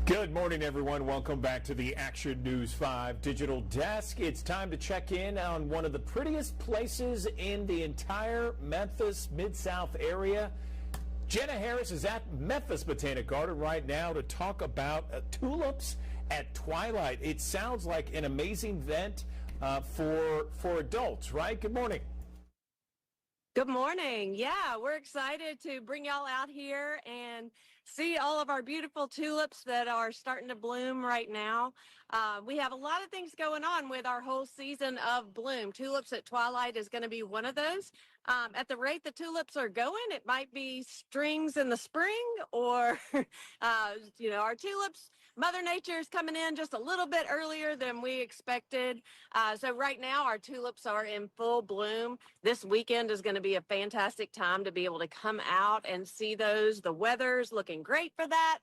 Good morning, everyone. Welcome back to the Action News 5 Digital Desk. It's time to check in on one of the prettiest places in the entire Memphis Mid-South area. Jenna Harris is at Memphis Botanic Garden right now to talk about tulips at twilight. It sounds like an amazing event for adults, right? Good morning. Good morning. Yeah, we're excited to bring y'all out here and see all of our beautiful tulips that are starting to bloom right now. We have a lot of things going on with our whole season of bloom. Tulips at Twilight is going to be one of those. At the rate the tulips are going, it might be strings in the spring, or our tulips. Mother Nature is coming in just a little bit earlier than we expected. So right now our tulips are in full bloom. This weekend is going to be a fantastic time to be able to come out and see those. The weather's looking great for that.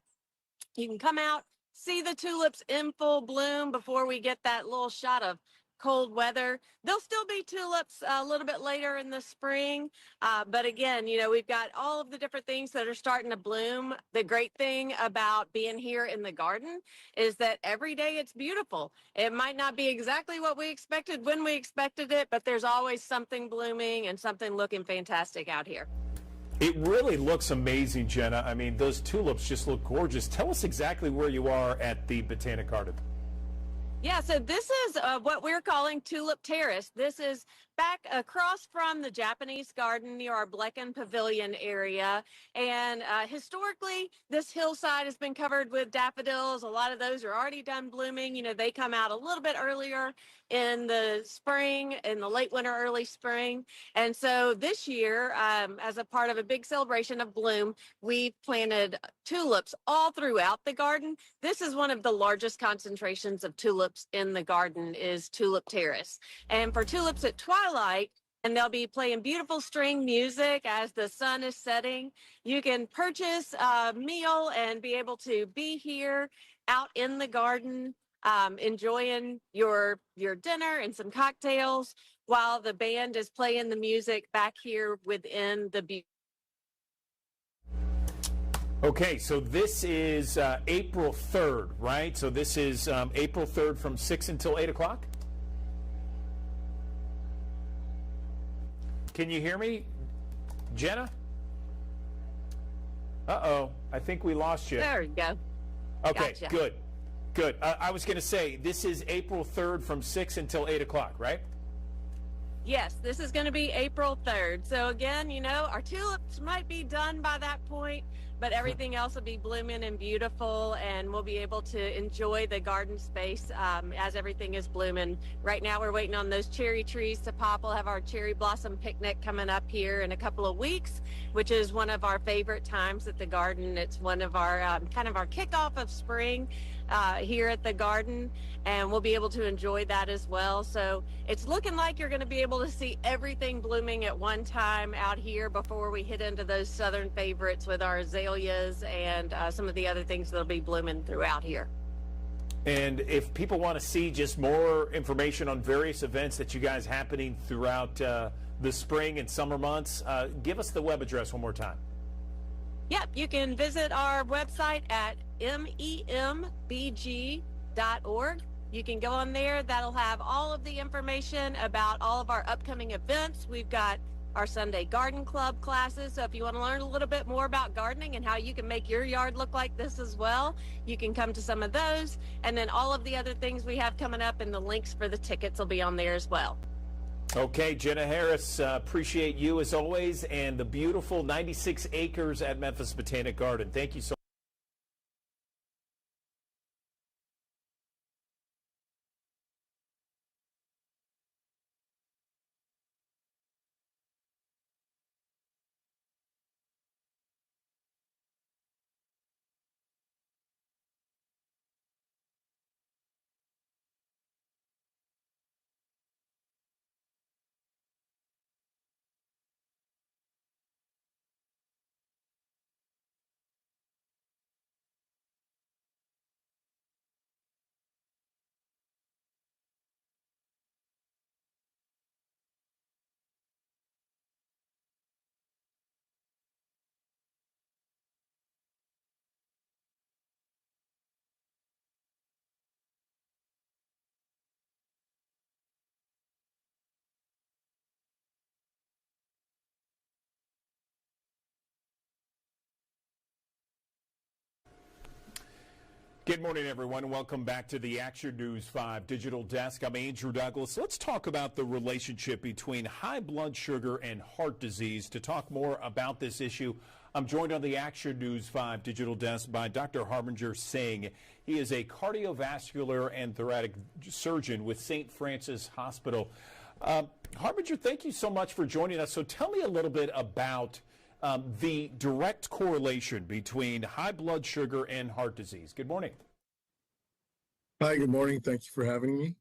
You can come out, see the tulips in full bloom before we get that little shot of cold weather. There'll still be tulips a little bit later in the spring. But again, we've got all of the different things that are starting to bloom. The great thing about being here in the garden is that every day it's beautiful. It might not be exactly what we expected when we expected it, but there's always something blooming and something looking fantastic out here. It really looks amazing, Jenna. I mean, those tulips just look gorgeous. Tell us exactly where you are at the Botanic Garden. Yeah, so this is what we're calling Tulip Terrace. This is back across from the Japanese garden near our Blecken Pavilion area. And historically, this hillside has been covered with daffodils. A lot of those are already done blooming. They come out a little bit earlier in the spring, in the late winter, early spring. And so this year, as a part of a big celebration of bloom, we've planted tulips all throughout the garden. This is one of the largest concentrations of tulips in the garden, is Tulip Terrace. And for tulips at twilight, and they'll be playing beautiful string music as the sun is setting, you can purchase a meal and be able to be here out in the garden, enjoying your dinner and some cocktails while the band is playing the music back here within the. Okay, so this is April 3rd, right? So this is April 3rd from 6 until 8 o'clock? Can you hear me, Jenna? Uh-oh, I think we lost you. There you go. Okay, Gotcha. good. Good. I was going to say, this is April 3rd from 6 until 8 o'clock, right? Yes, this is going to be April 3rd. So again, our tulips might be done by that point, but everything else will be blooming and beautiful, and we'll be able to enjoy the garden space as everything is blooming. Right now we're waiting on those cherry trees to pop. We'll have our cherry blossom picnic coming up here in a couple of weeks, which is one of our favorite times at the garden. It's one of our kind of our kickoff of spring here at the garden, and we'll be able to enjoy that as well. So it's looking like you're going to be able to see everything blooming at one time out here before we hit into those southern favorites with our azaleas and some of the other things that'll be blooming throughout here. And if people want to see just more information on various events that you guys happening throughout the spring and summer months, give us the web address one more time. Yep, you can visit our website at membg.org. You can go on there. That'll have all of the information about all of our upcoming events. We've got our Sunday Garden Club classes. So if you want to learn a little bit more about gardening and how you can make your yard look like this as well, you can come to some of those. And then all of the other things we have coming up, and the links for the tickets will be on there as well. Okay, Jenna Harris, appreciate you as always, and the beautiful 96 acres at Memphis Botanic Garden. Thank you so much. Good morning, everyone. Welcome back to the Action News 5 Digital Desk. I'm Andrew Douglas. Let's talk about the relationship between high blood sugar and heart disease. To talk more about this issue, I'm joined on the Action News 5 Digital Desk by Dr. Harbinger Singh. He is a cardiovascular and thoracic surgeon with St. Francis Hospital. Harbinger, thank you so much for joining us. So tell me a little bit about the direct correlation between high blood sugar and heart disease. Good morning. Hi, good morning. Thank you for having me.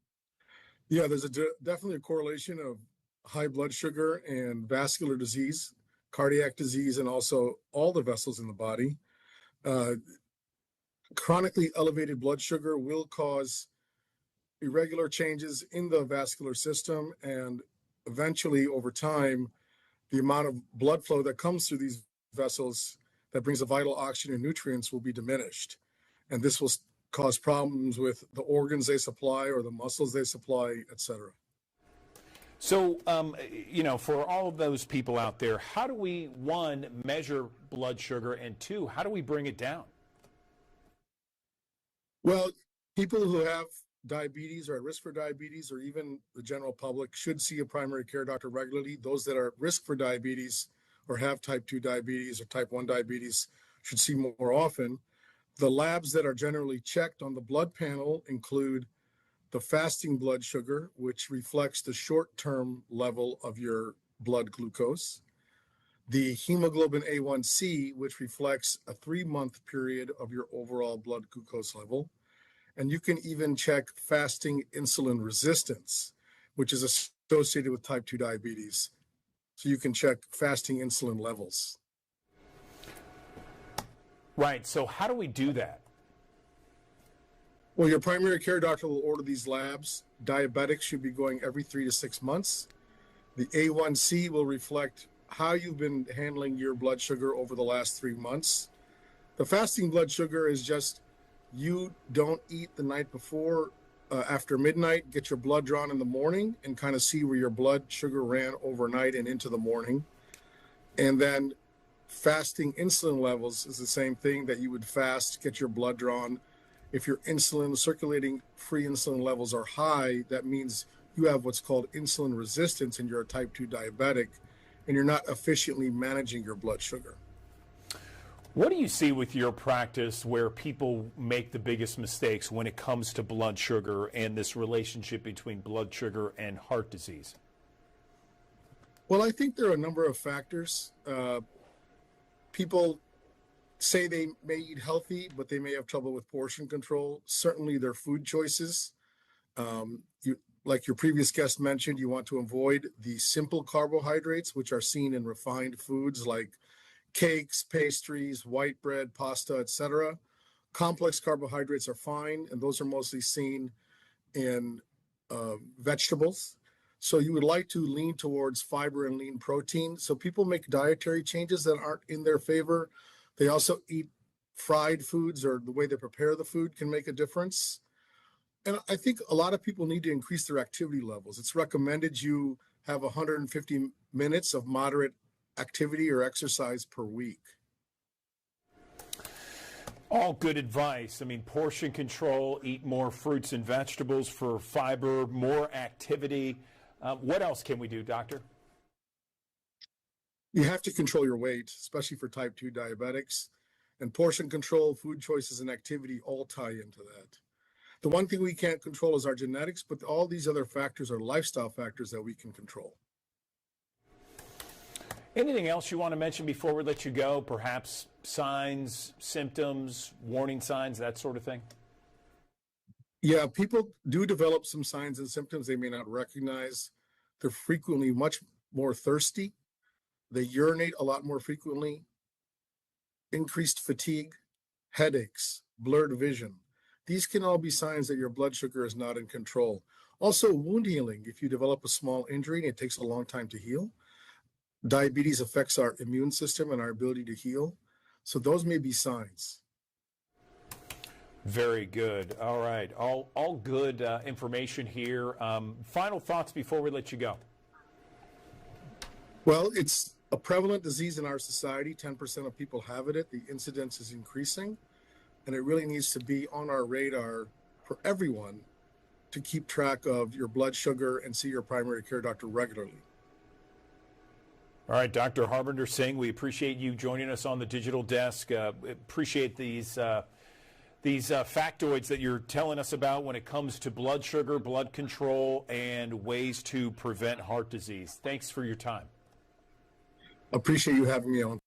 Yeah, there's definitely a correlation of high blood sugar and vascular disease, cardiac disease, and also all the vessels in the body. Chronically elevated blood sugar will cause irregular changes in the vascular system, and eventually, over time, the amount of blood flow that comes through these vessels that brings the vital oxygen and nutrients will be diminished. And this will cause problems with the organs they supply or the muscles they supply, etc. So, for all of those people out there, how do we, one, measure blood sugar, and two, how do we bring it down? Well, people who have diabetes or at risk for diabetes, or even the general public, should see a primary care doctor regularly. Those that are at risk for diabetes or have type 2 diabetes or type 1 diabetes should see more often. The labs that are generally checked on the blood panel include the fasting blood sugar, which reflects the short-term level of your blood glucose, the hemoglobin A1C, which reflects a 3-month period of your overall blood glucose level. And you can even check fasting insulin resistance, which is associated with type 2 diabetes. So you can check fasting insulin levels. Right. So how do we do that? Well, your primary care doctor will order these labs. Diabetics should be going every 3 to 6 months. The A1C will reflect how you've been handling your blood sugar over the last 3 months. The fasting blood sugar is just you don't eat the night before, after midnight, get your blood drawn in the morning and kind of see where your blood sugar ran overnight and into the morning. And then fasting insulin levels is the same thing that you would fast, get your blood drawn. If your circulating free insulin levels are high, that means you have what's called insulin resistance and you're a type 2 diabetic and you're not efficiently managing your blood sugar. What do you see with your practice where people make the biggest mistakes when it comes to blood sugar and this relationship between blood sugar and heart disease? Well, I think there are a number of factors. People say they may eat healthy, but they may have trouble with portion control. Certainly their food choices. Like your previous guest mentioned, you want to avoid the simple carbohydrates, which are seen in refined foods like cakes, pastries, white bread, pasta, etc. Complex carbohydrates are fine, and those are mostly seen in vegetables. So you would like to lean towards fiber and lean protein. So people make dietary changes that aren't in their favor. They also eat fried foods, or the way they prepare the food can make a difference. And I think a lot of people need to increase their activity levels. It's recommended you have 150 minutes of moderate activity or exercise per week. All good advice. I mean, portion control, eat more fruits and vegetables for fiber, more activity. What else can we do, doctor? You have to control your weight, especially for type 2 diabetics. And portion control, food choices, and activity all tie into that. The one thing we can't control is our genetics, but all these other factors are lifestyle factors that we can control. Anything else you want to mention before we let you go? Perhaps signs, symptoms, warning signs, that sort of thing? Yeah, people do develop some signs and symptoms they may not recognize. They're frequently much more thirsty. They urinate a lot more frequently. Increased fatigue, headaches, blurred vision. These can all be signs that your blood sugar is not in control. Also, wound healing. If you develop a small injury and it takes a long time to heal, diabetes affects our immune system and our ability to heal. So those may be signs. Very good. All right. All good information here. Final thoughts before we let you go. Well, it's a prevalent disease in our society. 10% of people have it. The incidence is increasing, and it really needs to be on our radar for everyone to keep track of your blood sugar and see your primary care doctor regularly. All right, Dr. Harbinder Singh, we appreciate you joining us on the digital desk. Appreciate these these factoids that you're telling us about when it comes to blood sugar, blood control, and ways to prevent heart disease. Thanks for your time. Appreciate you having me on.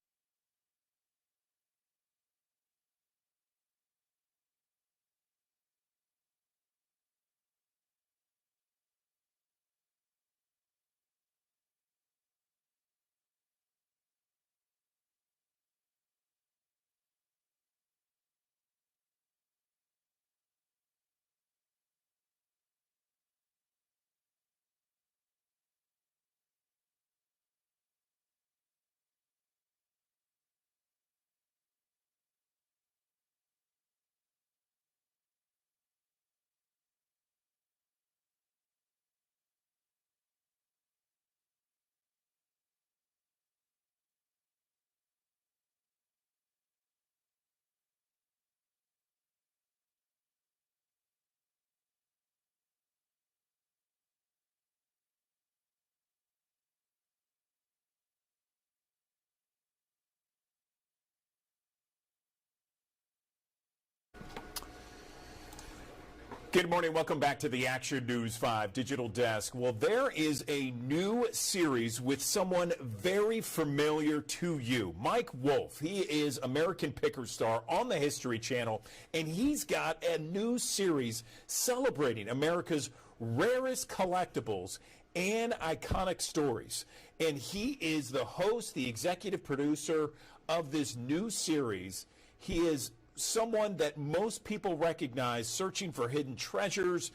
Good morning. Welcome back to the Action News 5 Digital Desk. Well, there is a new series with someone very familiar to you, Mike Wolfe. He is American Picker star on the History Channel, and he's got a new series celebrating America's rarest collectibles and iconic stories. And he is the host, the executive producer of this new series. He is someone that most people recognize searching for hidden treasures,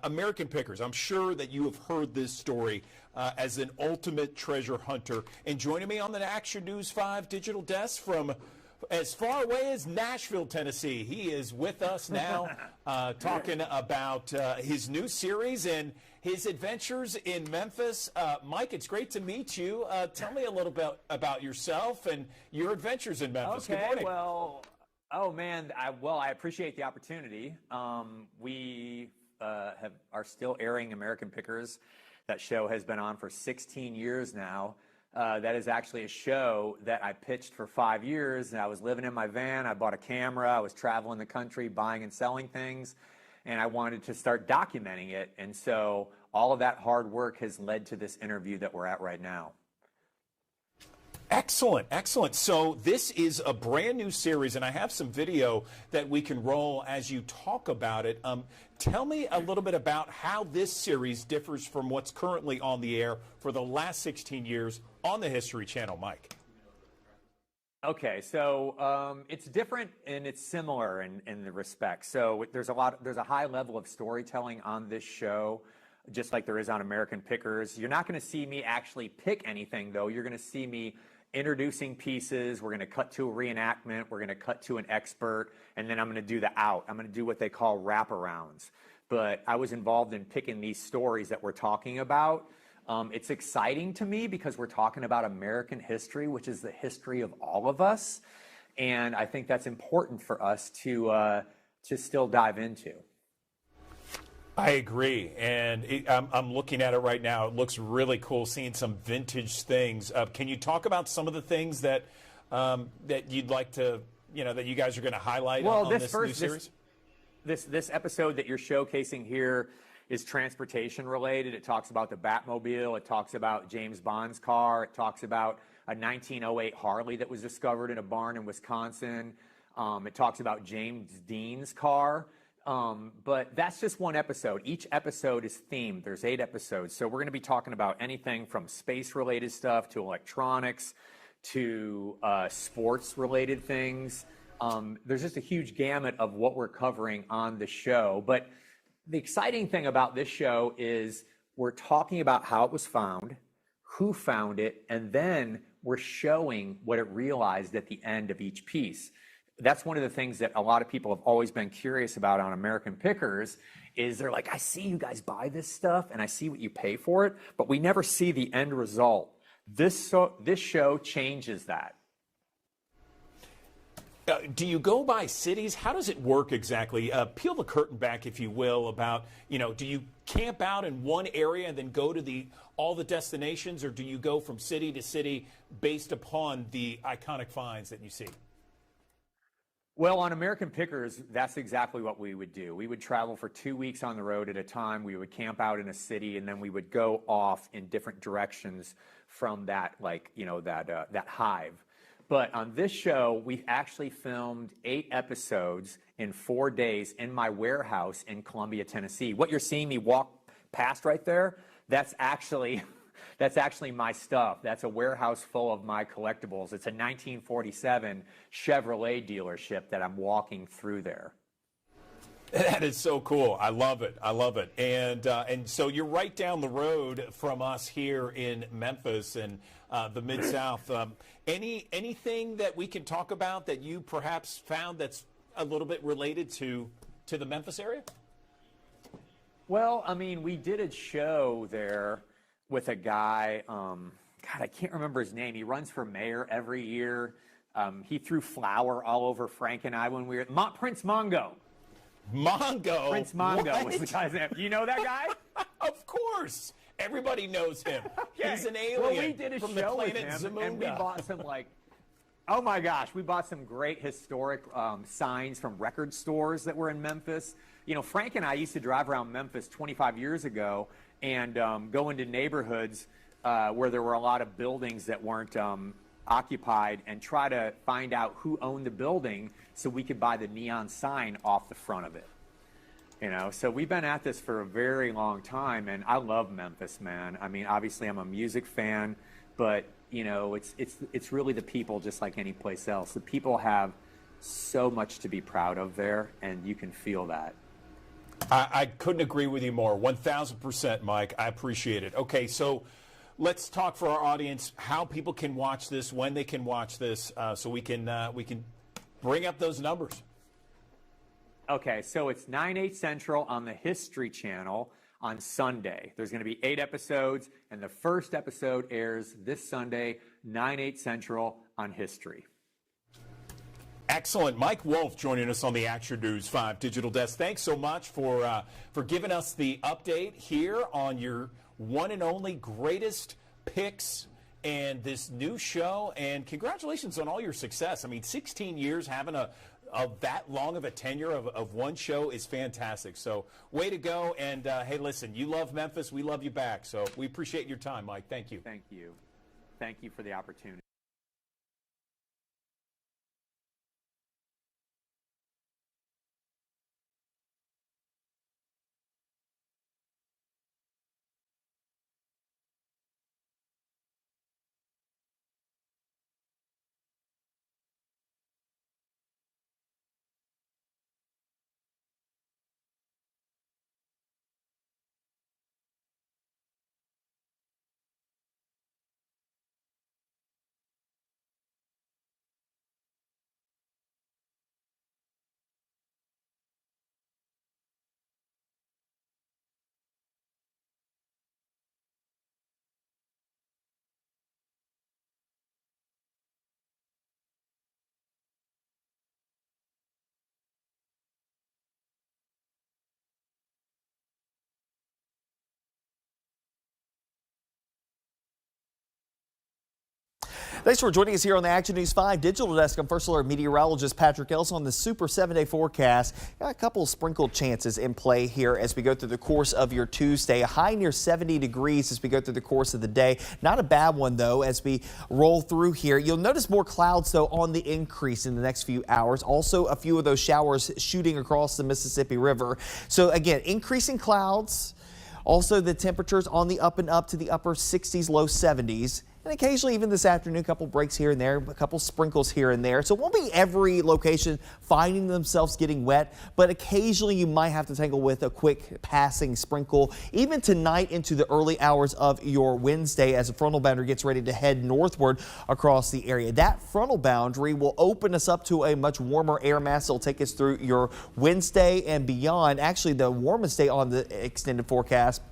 American Pickers. I'm sure that you have heard this story as an ultimate treasure hunter. And joining me on the Action News 5 Digital Desk from as far away as Nashville, Tennessee, he is with us now talking about his new series and his adventures in Memphis. Mike, it's great to meet you. Tell me a little bit about yourself and your adventures in Memphis. Okay, Good morning. well, oh man, I appreciate the opportunity. We are still airing American Pickers. That show has been on for 16 years now. That is actually a show that I pitched for 5 years. And I was living in my van. I bought a camera. I was traveling the country, buying and selling things. And I wanted to start documenting it. And so all of that hard work has led to this interview that we're at right now. Excellent, excellent. So this is a brand new series, and I have some video that we can roll as you talk about it. Tell me a little bit about how this series differs from what's currently on the air for the last 16 years on the History Channel, Mike. Okay, so it's different and it's similar in the respect. So there's a high level of storytelling on this show, just like there is on American Pickers. You're not going to see me actually pick anything, though. You're going to see me introducing pieces. We're going to cut to a reenactment. We're going to cut to an expert, and then I'm going to do the out. I'm going to do what they call wraparounds. But I was involved in picking these stories that we're talking about. It's exciting to me because we're talking about American history, which is the history of all of us, and I think that's important for us to still dive into. I agree, and I'm looking at it right now. It looks really cool, seeing some vintage things. Can you talk about some of the things that that you'd like to, that you guys are going to highlight on this new series? This episode that you're showcasing here is transportation related. It talks about the Batmobile. It talks about James Bond's car. It talks about a 1908 Harley that was discovered in a barn in Wisconsin. It talks about James Dean's car. But that's just one episode. Each episode is themed. There's 8 episodes. So we're going to be talking about anything from space-related stuff to electronics to sports-related things. There's just a huge gamut of what we're covering on the show. But the exciting thing about this show is we're talking about how it was found, who found it, and then we're showing what it realized at the end of each piece. That's one of the things that a lot of people have always been curious about on American Pickers is they're like, I see you guys buy this stuff and I see what you pay for it, but we never see the end result. This show changes that. Do you go by cities? How does it work exactly? Peel the curtain back, if you will, about, do you camp out in one area and then go to all the destinations, or do you go from city to city based upon the iconic finds that you see? Well, on American Pickers, that's exactly what we would do. We would travel for 2 weeks on the road at a time. We would camp out in a city, and then we would go off in different directions from that, that hive. But on this show, we actually filmed 8 episodes in 4 days in my warehouse in Columbia, Tennessee. What you're seeing me walk past right there, that's actually my stuff. That's a warehouse full of my collectibles. It's a 1947 Chevrolet dealership that I'm walking through there. That is so cool. I love it. I love it. And so you're right down the road from us here in Memphis and the Mid-South. Anything that we can talk about that you perhaps found that's a little bit related to the Memphis area? Well, I mean, we did a show there with a guy, I can't remember his name. He runs for mayor every year. He threw flour all over Frank and I when we were Prince Mongo. Mongo? Prince Mongo was the guy's name. You know that guy? Of course. Everybody knows him. Yeah. He's an alien. Well, we did a from the show with planet him, Zamunda. and we bought some oh my gosh, we bought some great historic signs from record stores that were in Memphis. You know, Frank and I used to drive around Memphis 25 years ago and go into neighborhoods where there were a lot of buildings that weren't occupied and try to find out who owned the building so we could buy the neon sign off the front of it. You know, so we've been at this for a very long time, and I love Memphis, man. I mean, obviously I'm a music fan, but you know, it's really the people, just like any place else. The people have so much to be proud of there, and you can feel that. I couldn't agree with you more. 1,000%, Mike. I appreciate it. Okay, so let's talk for our audience how people can watch this, when they can watch this, so we can bring up those numbers. Okay, so it's 9/8 Central on the History Channel on Sunday. There's going to be 8 episodes, and the first episode airs this Sunday, 9/8 Central on History. Excellent. Mike Wolf joining us on the Action News 5 Digital Desk. Thanks so much for giving us the update here on your one and only greatest picks and this new show. And congratulations on all your success. I mean, 16 years having that long of a tenure of one show is fantastic. So way to go. And hey, listen, you love Memphis. We love you back. So we appreciate your time, Mike. Thank you. Thank you. Thank you for the opportunity. Thanks for joining us here on the Action News 5 Digital Desk. I'm First Alert meteorologist Patrick Ellis on the Super 7-day forecast. Got a couple of sprinkled chances in play here as we go through the course of your Tuesday. A high near 70 degrees as we go through the course of the day. Not a bad one, though, as we roll through here. You'll notice more clouds, though, on the increase in the next few hours. Also, a few of those showers shooting across the Mississippi River. So, again, increasing clouds. Also, the temperatures on the up and up to the upper 60s, low 70s. And occasionally, even this afternoon, a couple breaks here and there, a couple sprinkles here and there. So it won't be every location finding themselves getting wet, but occasionally you might have to tangle with a quick passing sprinkle. Even tonight into the early hours of your Wednesday as a frontal boundary gets ready to head northward across the area. That frontal boundary will open us up to a much warmer air mass. It'll take us through your Wednesday and beyond. Actually, the warmest day on the extended forecast,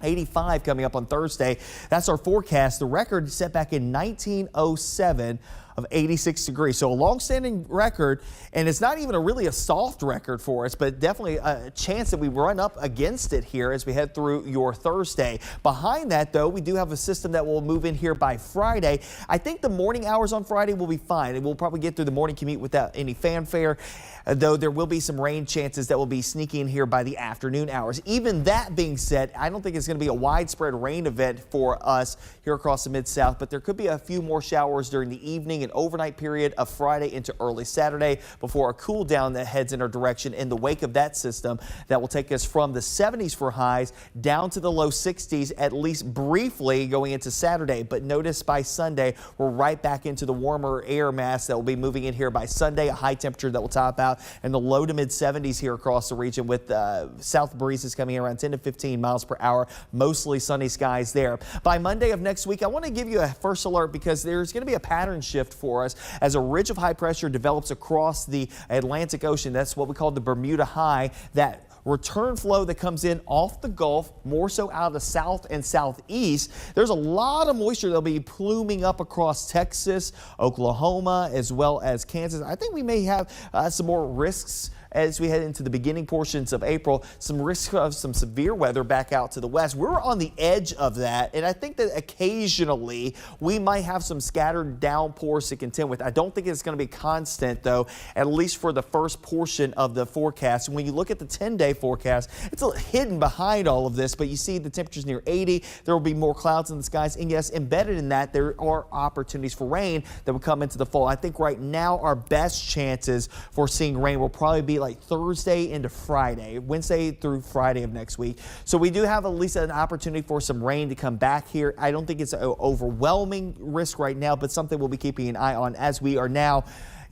85 coming up on Thursday. That's our forecast. The record set back in 1907 of of 86 degrees. So a long-standing record, and it's not even really a soft record for us, but definitely a chance that we run up against it here as we head through your Thursday. Behind that, though, we do have a system that will move in here by Friday. I think the morning hours on Friday will be fine, and we'll probably get through the morning commute without any fanfare, though there will be some rain chances that will be sneaking in here by the afternoon hours. Even that being said, I don't think it's going to be a widespread rain event for us here across the Mid-South, but there could be a few more showers during the evening and overnight period of Friday into early Saturday before a cool down that heads in our direction in the wake of that system that will take us from the 70s for highs down to the low 60s, at least briefly going into Saturday. But notice by Sunday, we're right back into the warmer air mass that will be moving in here by Sunday, a high temperature that will top out in the low to mid 70s here across the region with south breezes coming in around 10 to 15 miles per hour, mostly sunny skies there. By Monday of next week, I want to give you a first alert because there's going to be a pattern shift for us as a ridge of high pressure develops across the Atlantic Ocean. That's what we call the Bermuda High. That return flow that comes in off the Gulf, more so out of the south and southeast. There's a lot of moisture that'll be pluming up across Texas, Oklahoma, as well as Kansas. I think we may have some more risks as we head into the beginning portions of April, some risk of some severe weather back out to the west. We're on the edge of that, and I think that occasionally we might have some scattered downpours to contend with. I don't think it's going to be constant, though, at least for the first portion of the forecast. When you look at the 10-day forecast, it's hidden behind all of this, but you see the temperatures near 80. There will be more clouds in the skies, and yes, embedded in that, there are opportunities for rain that will come into the fall. I think right now our best chances for seeing rain will probably be like Thursday into Friday, Wednesday through Friday of next week. So we do have at least an opportunity for some rain to come back here. I don't think it's an overwhelming risk right now, but something we'll be keeping an eye on as we are now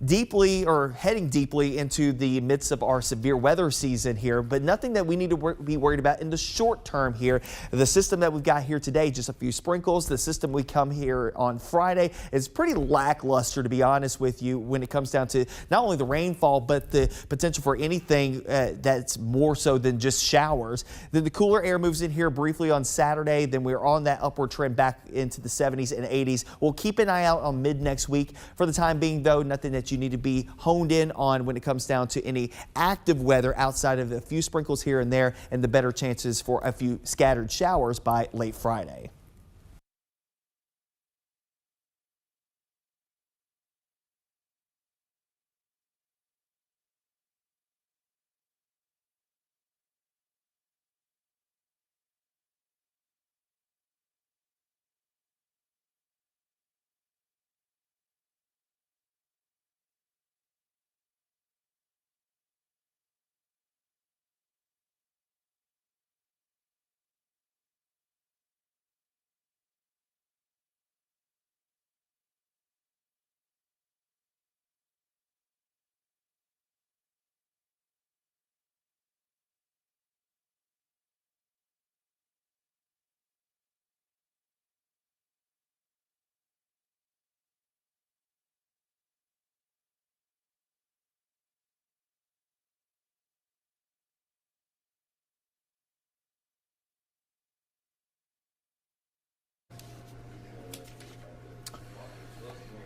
heading deeply into the midst of our severe weather season here, but nothing that we need to be worried about in the short term here. The system that we've got here today, just a few sprinkles. The system we come here on Friday is pretty lackluster, to be honest with you, when it comes down to not only the rainfall, but the potential for anything that's more so than just showers. Then the cooler air moves in here briefly on Saturday. Then we're on that upward trend back into the 70s and 80s. We'll keep an eye out on mid next week. For the time being, though, nothing that you need to be honed in on when it comes down to any active weather outside of a few sprinkles here and there and the better chances for a few scattered showers by late Friday.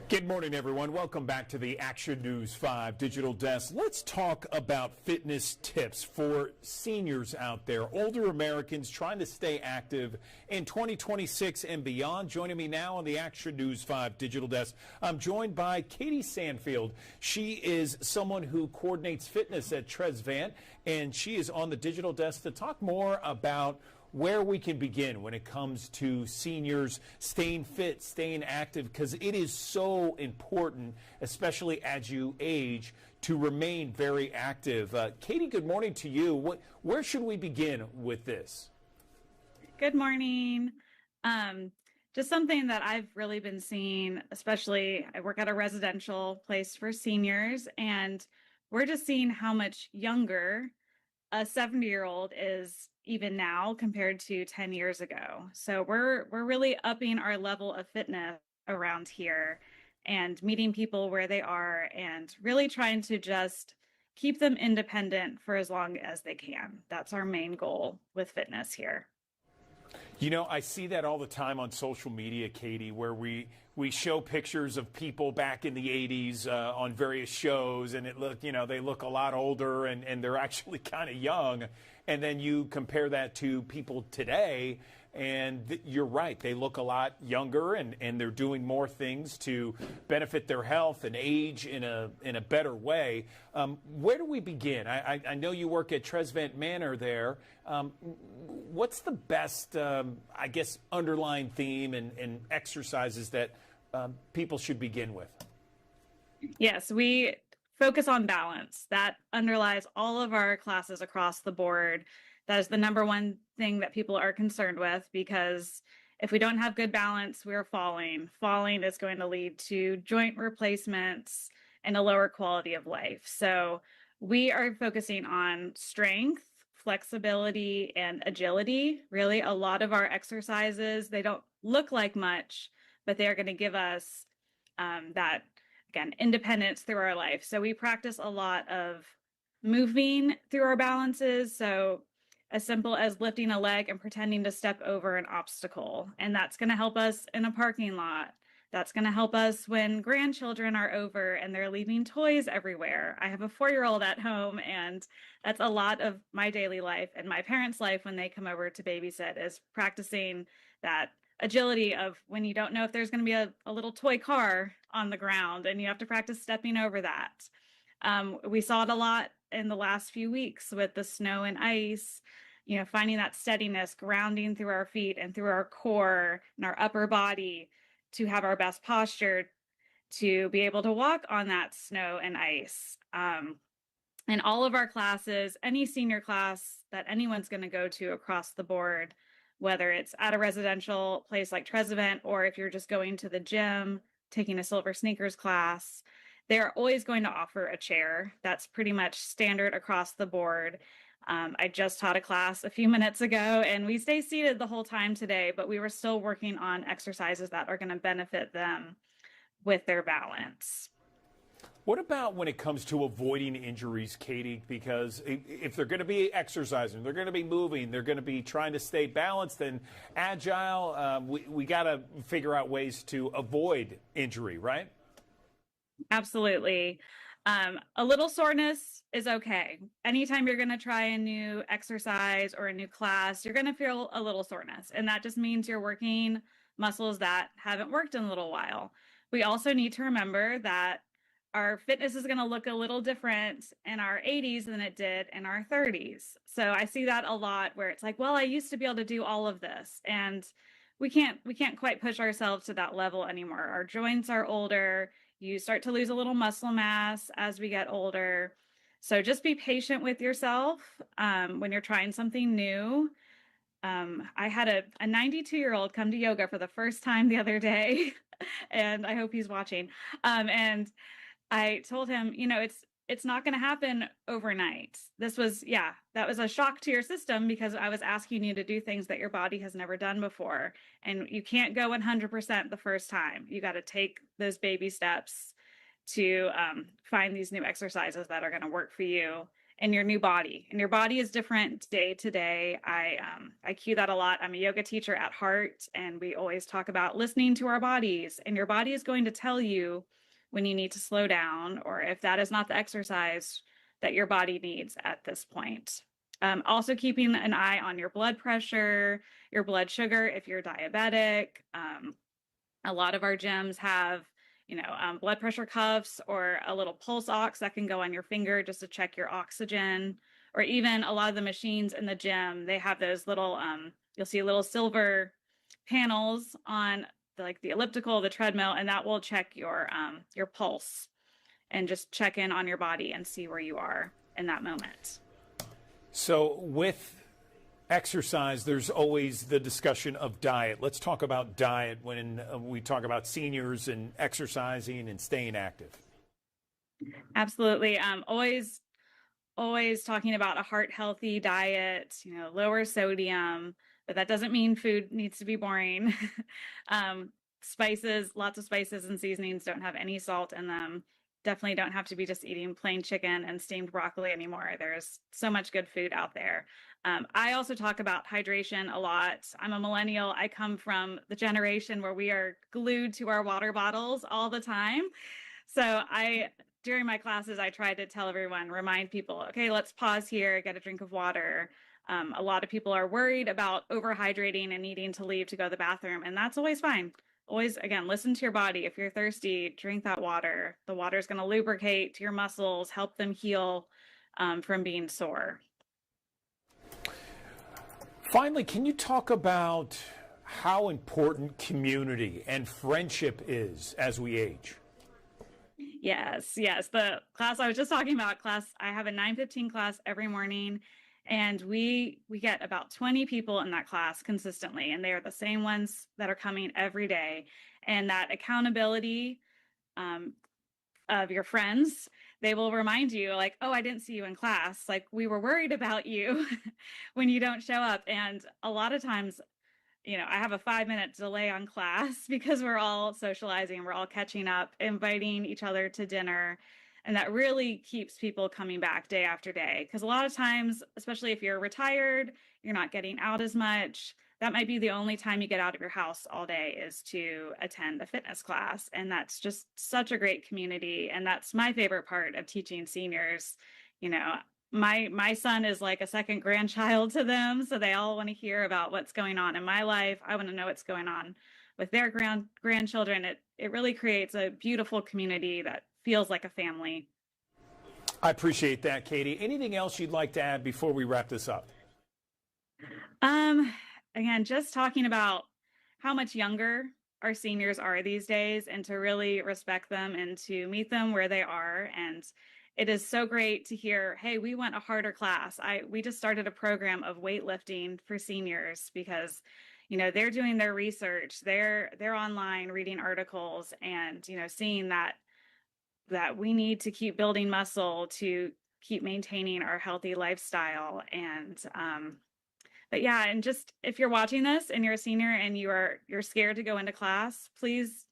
Good morning, everyone. Welcome back to the Action News 5 Digital Desk. Let's talk about fitness tips for seniors out there, older Americans trying to stay active in 2026 and beyond. Joining me now on the Action News 5 Digital Desk, I'm joined by Katie Sandfield. She is someone who coordinates fitness at Trezvant, and she is on the digital desk to talk more about where we can begin when it comes to seniors staying fit, staying active, because it is so important, especially as you age, to remain very active. Katie, good morning to you. Where should we begin with this? Good morning. Just something that I've really been seeing, especially I work at a residential place for seniors, and we're just seeing how much younger a 70-year-old is even now compared to 10 years ago. So we're really upping our level of fitness around here and meeting people where they are and really trying to just keep them independent for as long as they can. That's our main goal with fitness here. You know, I see that all the time on social media, Katie, where we show pictures of people back in the 80s on various shows, and they look a lot older, and they're actually kind of young. And then you compare that to people today, and you're right, they look a lot younger, and they're doing more things to benefit their health and age in a better way. Where do we begin? I know you work at Tresvent Manor there. What's the best, I guess, underlying theme and exercises that people should begin with? Yes, we focus on balance. That underlies all of our classes across the board. That is the number one thing that people are concerned with, because if we don't have good balance, we're falling. Falling is going to lead to joint replacements and a lower quality of life. So we are focusing on strength, flexibility, and agility. Really, a lot of our exercises, they don't look like much, but they're going to give us that, again, independence through our life. So we practice a lot of moving through our balances. So as simple as lifting a leg and pretending to step over an obstacle. And that's going to help us in a parking lot. That's going to help us when grandchildren are over and they're leaving toys everywhere. I have a 4-year-old at home, and that's a lot of my daily life and my parents' life when they come over to babysit, is practicing that agility of when you don't know if there's going to be a little toy car on the ground and you have to practice stepping over that. We saw it a lot in the last few weeks with the snow and ice, finding that steadiness, grounding through our feet and through our core and our upper body to have our best posture to be able to walk on that snow and ice. In all of our classes, any senior class that anyone's going to go to across the board, whether it's at a residential place like Tresvent, or if you're just going to the gym, taking a silver sneakers class, they're always going to offer a chair. That's pretty much standard across the board. I just taught a class a few minutes ago, and we stay seated the whole time today, but we were still working on exercises that are going to benefit them with their balance. What about when it comes to avoiding injuries, Katie? Because if they're going to be exercising, they're going to be moving, they're going to be trying to stay balanced and agile, we got to figure out ways to avoid injury, right? Absolutely. A little soreness is okay. Anytime you're going to try a new exercise or a new class, you're going to feel a little soreness. And that just means you're working muscles that haven't worked in a little while. We also need to remember that our fitness is going to look a little different in our 80s than it did in our 30s. So I see that a lot where it's like, well, I used to be able to do all of this, and we can't quite push ourselves to that level anymore. Our joints are older. You start to lose a little muscle mass as we get older. So just be patient with yourself when you're trying something new. I had a 92-year-old come to yoga for the first time the other day, and I hope he's watching. And I told him, it's not going to happen overnight. That was a shock to your system, because I was asking you to do things that your body has never done before. And you can't go 100% the first time. You got to take those baby steps to find these new exercises that are going to work for you and your new body. And your body is different day to day. I cue that a lot. I'm a yoga teacher at heart, and we always talk about listening to our bodies. And your body is going to tell you when you need to slow down, or if that is not the exercise that your body needs at this point. Also keeping an eye on your blood pressure, your blood sugar if you're diabetic. A lot of our gyms have, blood pressure cuffs or a little pulse ox that can go on your finger just to check your oxygen. Or even a lot of the machines in the gym, they have those little, you'll see little silver panels on the elliptical, the treadmill, and that will check your pulse and just check in on your body and see where you are in that moment. So with exercise, there's always the discussion of diet. Let's talk about diet when we talk about seniors and exercising and staying active. Absolutely. Always talking about a heart healthy diet, lower sodium, but that doesn't mean food needs to be boring. Spices, lots of spices and seasonings don't have any salt in them. definitely don't have to be just eating plain chicken and steamed broccoli anymore. There's so much good food out there. I also talk about hydration a lot. I'm a millennial. I come from the generation where we are glued to our water bottles all the time. So during my classes, I try to tell everyone, remind people, okay, let's pause here, get a drink of water. A lot of people are worried about overhydrating and needing to leave to go to the bathroom, and that's always fine. Always, again, listen to your body. If you're thirsty, drink that water. The water is going to lubricate to your muscles, help them heal from being sore. Finally, can you talk about how important community and friendship is as we age? Yes. The class I was just talking about, I have a 9:15 class every morning, and we get about 20 people in that class consistently, and they are the same ones that are coming every day. And that accountability of your friends, they will remind you like, oh, I didn't see you in class. Like, we were worried about you when you don't show up. And a lot of times, I have a 5-minute delay on class because we're all socializing, we're all catching up, inviting each other to dinner. And that really keeps people coming back day after day. Because a lot of times, especially if you're retired, you're not getting out as much. That might be the only time you get out of your house all day is to attend a fitness class. And that's just such a great community. And that's my favorite part of teaching seniors. My son is like a second grandchild to them, so they all want to hear about what's going on in my life. I want to know what's going on with their grandchildren. It really creates a beautiful community that feels like a family. I appreciate that, Katie. Anything else you'd like to add before we wrap this up? Again, just talking about how much younger our seniors are these days, and to really respect them and to meet them where they are. And it is so great to hear, hey, we want a harder class. We just started a program of weightlifting for seniors because, they're doing their research, they're online reading articles, and, seeing that we need to keep building muscle to keep maintaining our healthy lifestyle. And, but yeah, and just if you're watching this and you're a senior and you're scared to go into class, please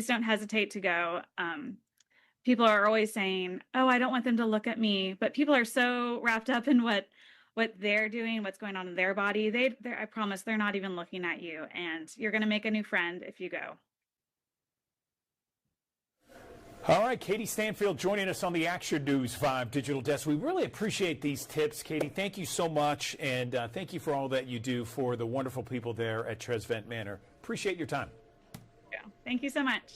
don't hesitate to go. People are always saying, oh, I don't want them to look at me. But people are so wrapped up in what they're doing, what's going on in their body. I promise they're not even looking at you. And you're going to make a new friend if you go. All right, Katie Stanfield joining us on the Action News 5 Digital Desk. We really appreciate these tips, Katie. Thank you so much, and thank you for all that you do for the wonderful people there at Tresvent Manor. Appreciate your time. Yeah, thank you so much.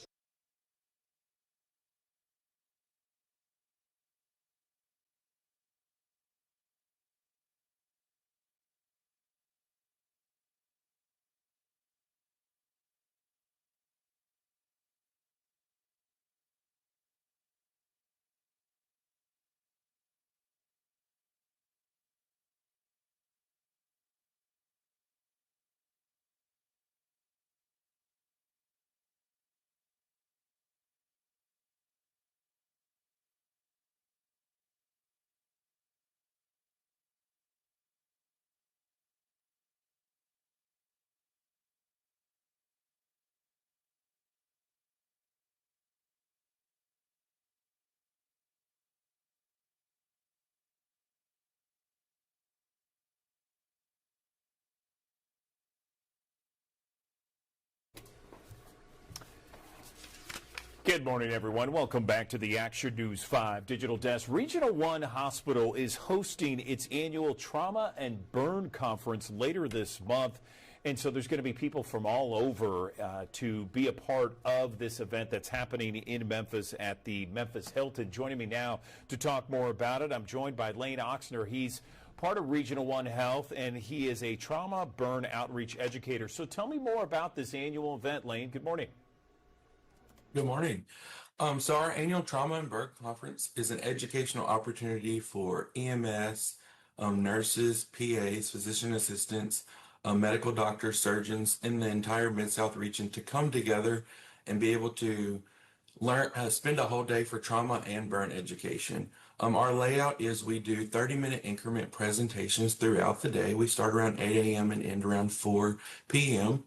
Good morning, everyone. Welcome back to the Action News 5 Digital Desk. Regional One Hospital is hosting its annual Trauma and Burn Conference later this month. And so there's going to be people from all over to be a part of this event that's happening in Memphis at the Memphis Hilton. Joining me now to talk more about it, I'm joined by Lane Oxner. He's part of Regional One Health, and he is a trauma burn outreach educator. So tell me more about this annual event, Lane. Good morning. Good morning. So our annual Trauma and Burn Conference is an educational opportunity for EMS, nurses, PAs, physician assistants, medical doctors, surgeons, and the entire Mid-South region to come together and be able to learn, spend a whole day for trauma and burn education. Our layout is we do 30-minute increment presentations throughout the day. We start around 8 a.m. and end around 4 p.m.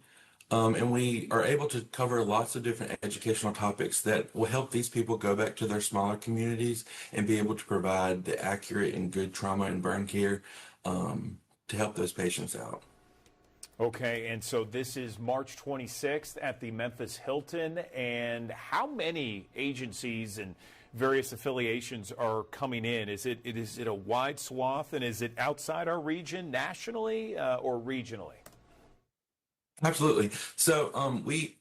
And we are able to cover lots of different educational topics that will help these people go back to their smaller communities and be able to provide the accurate and good trauma and burn care to help those patients out. Okay, and so this is March 26th at the Memphis Hilton. And how many agencies and various affiliations are coming in? Is it a wide swath, and is it outside our region, nationally or regionally? Absolutely. So we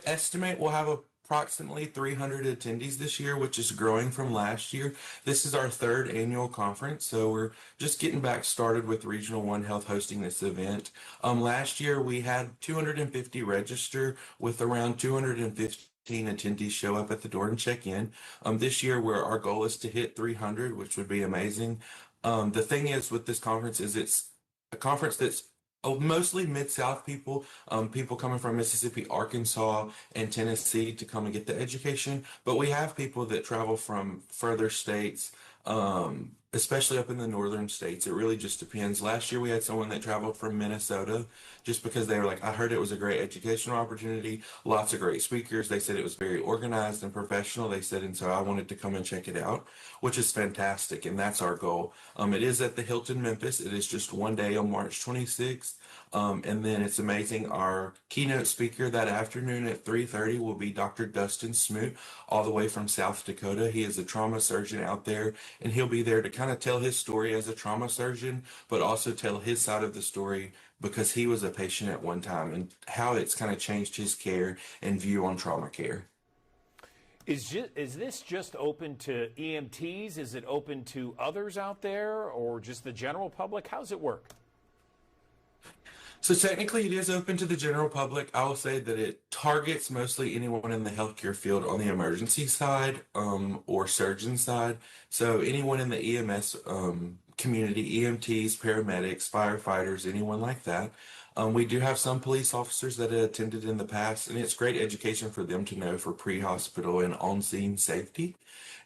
estimate we'll have approximately 300 attendees this year, which is growing from last year. This is our third annual conference, so we're just getting back started with Regional One Health hosting this event. Last year we had 250 register with around 215 attendees show up at the door and check in. This year our goal is to hit 300, which would be amazing. The thing is with this conference is it's a conference that's mostly Mid-South people, people coming from Mississippi, Arkansas, and Tennessee to come and get the education. But we have people that travel from further states, especially up in the northern states. It really just depends. Last year we had someone that traveled from Minnesota just because they were like, I heard it was a great educational opportunity, lots of great speakers. They said it was very organized and professional. They said, and so I wanted to come and check it out, which is fantastic. And that's our goal. It is at the Hilton Memphis. It is just one day on March 26th. And then it's amazing. Our keynote speaker that afternoon at 3:30 will be Dr. Dustin Smoot, all the way from South Dakota. He is a trauma surgeon out there, and he'll be there to kind of tell his story as a trauma surgeon, but also tell his side of the story because he was a patient at one time and how it's kind of changed his care and view on trauma care. Is this just open to EMTs? Is it open to others out there, or just the general public? How does it work? So technically it is open to the general public. I will say that it targets mostly anyone in the healthcare field on the emergency side or surgeon side. So anyone in the EMS community, EMTs, paramedics, firefighters, anyone like that. We do have some police officers that have attended in the past, and it's great education for them to know for pre-hospital and on-scene safety.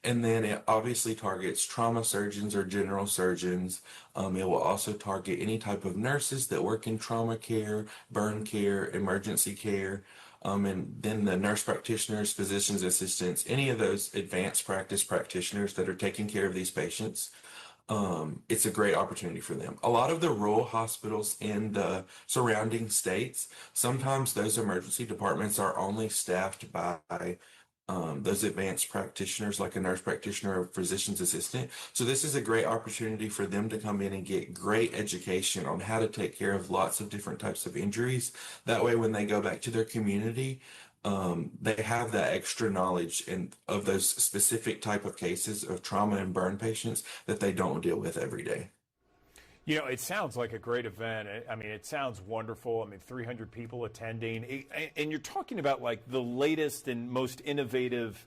And then it obviously targets trauma surgeons or general surgeons. It will also target any type of nurses that work in trauma care, burn care, emergency care, and then the nurse practitioners, physicians assistants, any of those advanced practice practitioners that are taking care of these patients. It's a great opportunity for them. A lot of the rural hospitals in the surrounding states, sometimes those emergency departments are only staffed by those advanced practitioners like a nurse practitioner or physician's assistant. So this is a great opportunity for them to come in and get great education on how to take care of lots of different types of injuries. That way, when they go back to their community, they have that extra knowledge of those specific type of cases of trauma and burn patients that they don't deal with every day. You know, it sounds like a great event. I mean, it sounds wonderful. I mean, 300 people attending. And you're talking about like the latest and most innovative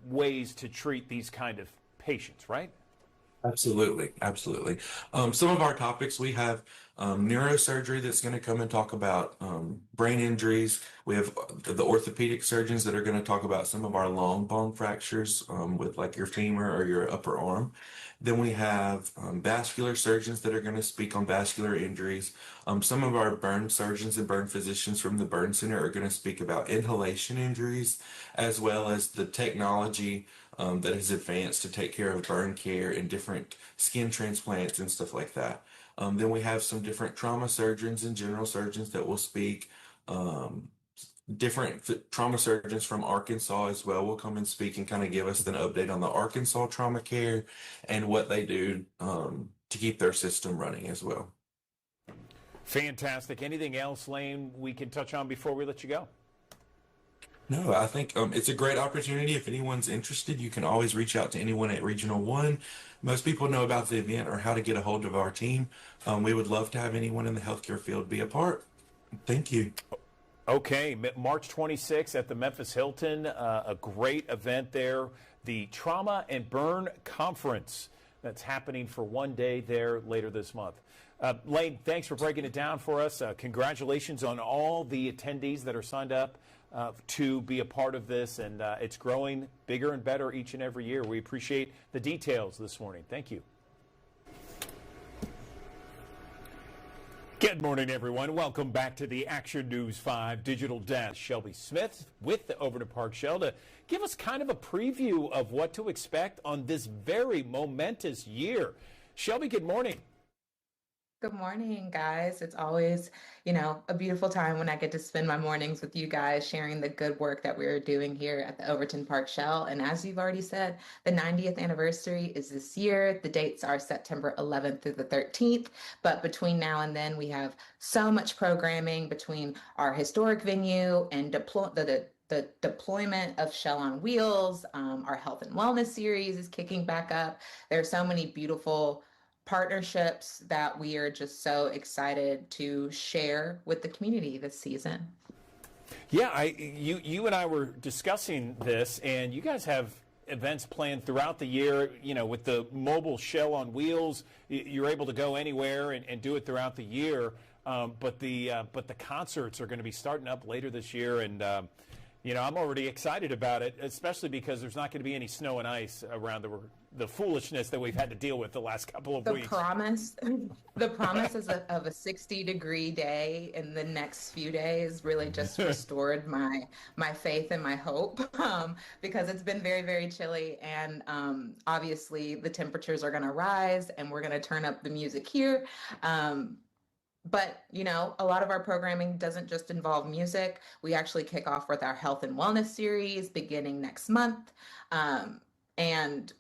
ways to treat these kind of patients, right? Absolutely, absolutely. Some of our topics, we have neurosurgery that's going to come and talk about brain injuries. We have the orthopedic surgeons that are going to talk about some of our long bone fractures with like your femur or your upper arm. Then we have vascular surgeons that are going to speak on vascular injuries. Some of our burn surgeons and burn physicians from the burn center are going to speak about inhalation injuries, as well as the technology that has advanced to take care of burn care and different skin transplants and stuff like that. Then we have some different trauma surgeons and general surgeons that will speak. Different trauma surgeons from Arkansas as well will come and speak and kind of give us an update on the Arkansas trauma care and what they do to keep their system running as well. Fantastic. Anything else, Lane, we can touch on before we let you go? No, I think it's a great opportunity. If anyone's interested, you can always reach out to anyone at Regional One. Most people know about the event or how to get a hold of our team. We would love to have anyone in the healthcare field be a part. Thank you. Okay, March 26th at the Memphis Hilton, a great event there. The Trauma and Burn Conference that's happening for one day there later this month. Lane, thanks for breaking it down for us. Congratulations on all the attendees that are signed up to be a part of this, and it's growing bigger and better each and every year. We appreciate the details this morning. Thank you. Good morning, everyone. Welcome back to the Action News 5 Digital Desk. Shelby Smith with the Overton Park Shell to give us kind of a preview of what to expect on this very momentous year. Shelby, good morning. Good morning, guys. It's always, a beautiful time when I get to spend my mornings with you guys sharing the good work that we're doing here at the Overton Park Shell. And as you've already said, the 90th anniversary is this year. The dates are September 11th through the 13th. But between now and then, we have so much programming between our historic venue and the deployment of Shell on Wheels. Our health and wellness series is kicking back up. There are so many beautiful partnerships that we are just so excited to share with the community this season. Yeah, you and I were discussing this, and you guys have events planned throughout the year. With the mobile Shell on Wheels, you're able to go anywhere and do it throughout the year. But the concerts are going to be starting up later this year, and I'm already excited about it, especially because there's not going to be any snow and ice around the foolishness that we've had to deal with the last couple of weeks. The promise is of a 60-degree day in the next few days really just restored my faith and my hope, because it's been very, very chilly, and obviously the temperatures are going to rise, and we're going to turn up the music here. But, a lot of our programming doesn't just involve music. We actually kick off with our health and wellness series beginning next month. And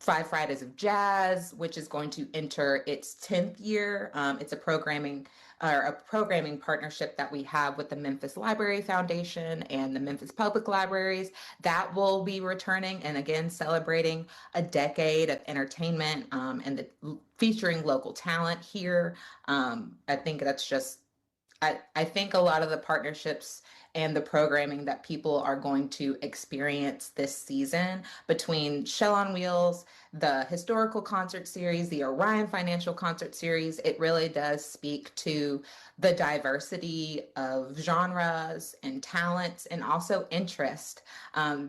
5 Fridays of Jazz, which is going to enter its 10th year. It's a programming partnership that we have with the Memphis Library Foundation and the Memphis Public Libraries. That will be returning and again celebrating a decade of entertainment and featuring local talent here. I think that's just I think a lot of the partnerships and the programming that people are going to experience this season between Shell on Wheels, the historical concert series, the Orion Financial Concert Series, it really does speak to the diversity of genres and talents and also interest,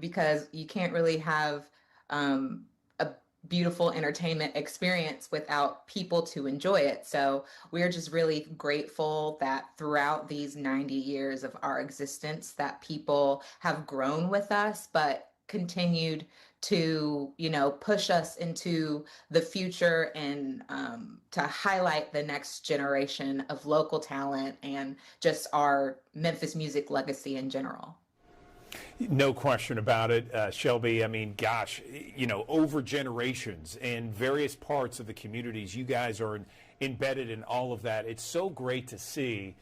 because you can't really have a beautiful entertainment experience without people to enjoy it. So we're just really grateful that throughout these 90 years of our existence that people have grown with us, but continued to, push us into the future and to highlight the next generation of local talent and just our Memphis music legacy in general. No question about it, Shelby. I mean, gosh, over generations in various parts of the communities, you guys are embedded in all of that. It's so great to see.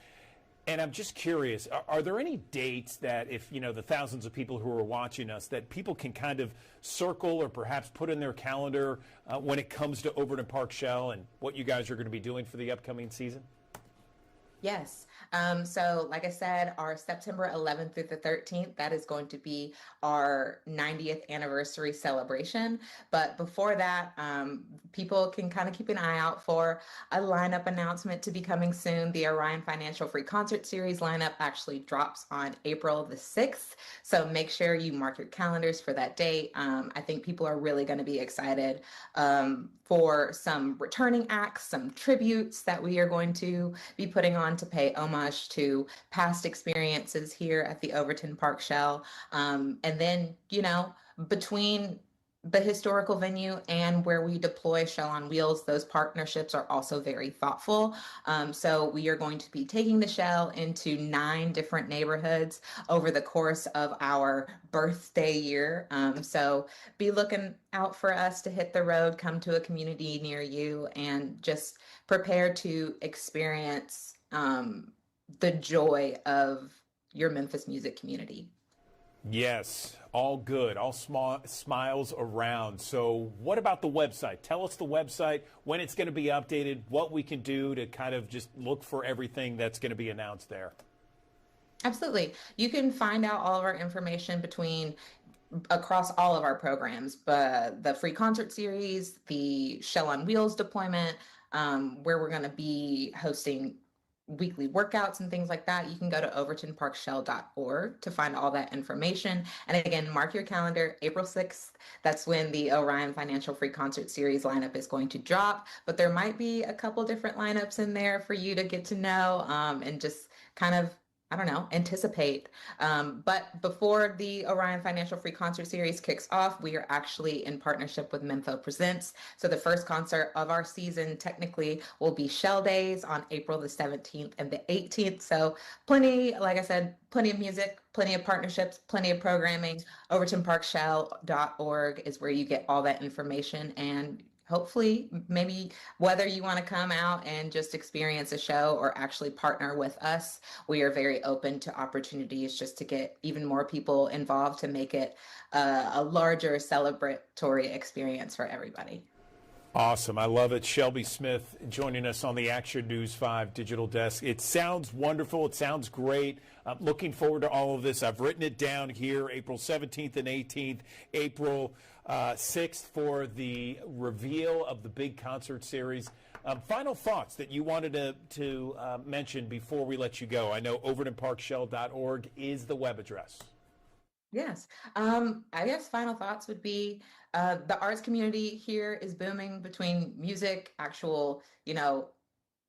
And I'm just curious, are there any dates that if, the thousands of people who are watching us, that people can kind of circle or perhaps put in their calendar when it comes to Overton Park Shell and what you guys are going to be doing for the upcoming season? Yes. So like I said, our September 11th through the 13th, that is going to be our 90th anniversary celebration. But before that, people can kind of keep an eye out for a lineup announcement to be coming soon. The Orion Financial Free Concert Series lineup actually drops on April the 6th. So make sure you mark your calendars for that date. I think people are really going to be excited for some returning acts, some tributes that we are going to be putting on to pay homage to past experiences here at the Overton Park Shell. And then, between the historical venue and where we deploy Shell on Wheels, those partnerships are also very thoughtful. So we are going to be taking the Shell into 9 different neighborhoods over the course of our birthday year. So be looking out for us to hit the road, come to a community near you, and just prepare to experience the joy of your Memphis music community. Yes, all good, all smiles around. So what about the website? Tell us the website, when it's going to be updated, what we can do to kind of just look for everything that's going to be announced there. Absolutely. You can find out all of our information across all of our programs, but the free concert series, the Shell on Wheels deployment, where we're going to be hosting weekly workouts and things like that, you can go to overtonparkshell.org to find all that information. And again, mark your calendar, April 6th. That's when the Orion Financial Free Concert Series lineup is going to drop. But there might be a couple different lineups in there for you to get to know and just kind of, I don't know, anticipate. But before the Orion Financial Free Concert Series kicks off, we are actually in partnership with Mempho Presents. So the first concert of our season technically will be Shell Days on April the 17th and the 18th. So plenty, like I said, plenty of music, plenty of partnerships, plenty of programming. Overtonparkshell.org is where you get all that information, and hopefully maybe whether you want to come out and just experience a show or actually partner with us, we are very open to opportunities just to get even more people involved to make it a larger celebratory experience for everybody. Awesome. I love it. Shelby Smith joining us on the Action News 5 digital desk. It sounds wonderful. It sounds great. I'm looking forward to all of this. I've written it down here, April 17th and 18th, April 6th for the reveal of the big concert series. Final thoughts that you wanted to mention before we let you go. I know overtonparkshell.org is the web address. Yes. I guess final thoughts would be the arts community here is booming between music, actual,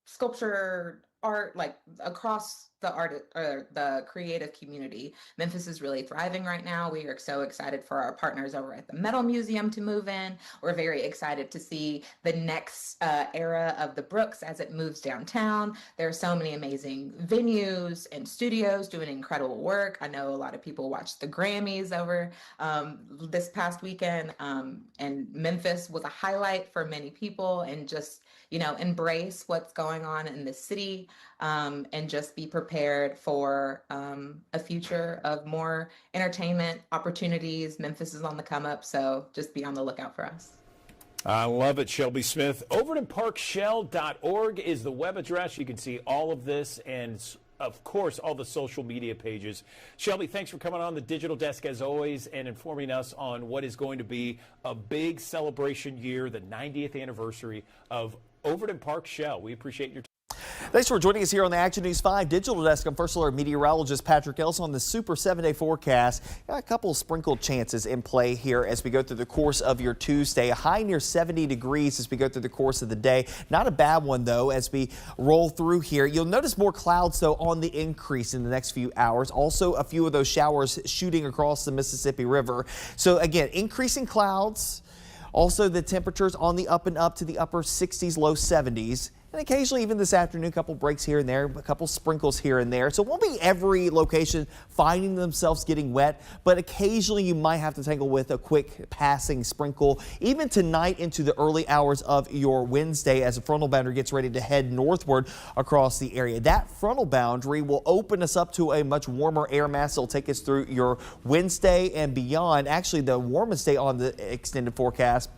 sculpture, art, like across the art or the creative community. Memphis is really thriving right now. We are so excited for our partners over at the Metal Museum to move in. We're very excited to see the next era of the Brooks as it moves downtown. There are so many amazing venues and studios doing incredible work. I know a lot of people watched the Grammys over this past weekend, and Memphis was a highlight for many people, and just embrace what's going on in the city, and just be prepared for a future of more entertainment opportunities. Memphis is on the come up, so just be on the lookout for us. I love it, Shelby Smith. Overtonparkshell.org is the web address. You can see all of this and, of course, all the social media pages. Shelby, thanks for coming on the digital desk as always and informing us on what is going to be a big celebration year, the 90th anniversary of Overton Park Shell. We appreciate your time. Thanks for joining us here on the Action News 5 digital desk. I'm First Alert meteorologist Patrick Elson on the Super 7-day forecast. Got a couple of sprinkled chances in play here as we go through the course of your Tuesday. A high near 70 degrees as we go through the course of the day. Not a bad one, though, as we roll through here. You'll notice more clouds, though, on the increase in the next few hours. Also, a few of those showers shooting across the Mississippi River. So, again, increasing clouds. Also, the temperatures on the up and up to the upper 60s, low 70s. And occasionally, even this afternoon, a couple breaks here and there, a couple sprinkles here and there. So it won't be every location finding themselves getting wet, but occasionally you might have to tangle with a quick passing sprinkle, even tonight into the early hours of your Wednesday as the frontal boundary gets ready to head northward across the area. That frontal boundary will open us up to a much warmer air mass that will take us through your Wednesday and beyond. Actually, the warmest day on the extended forecast,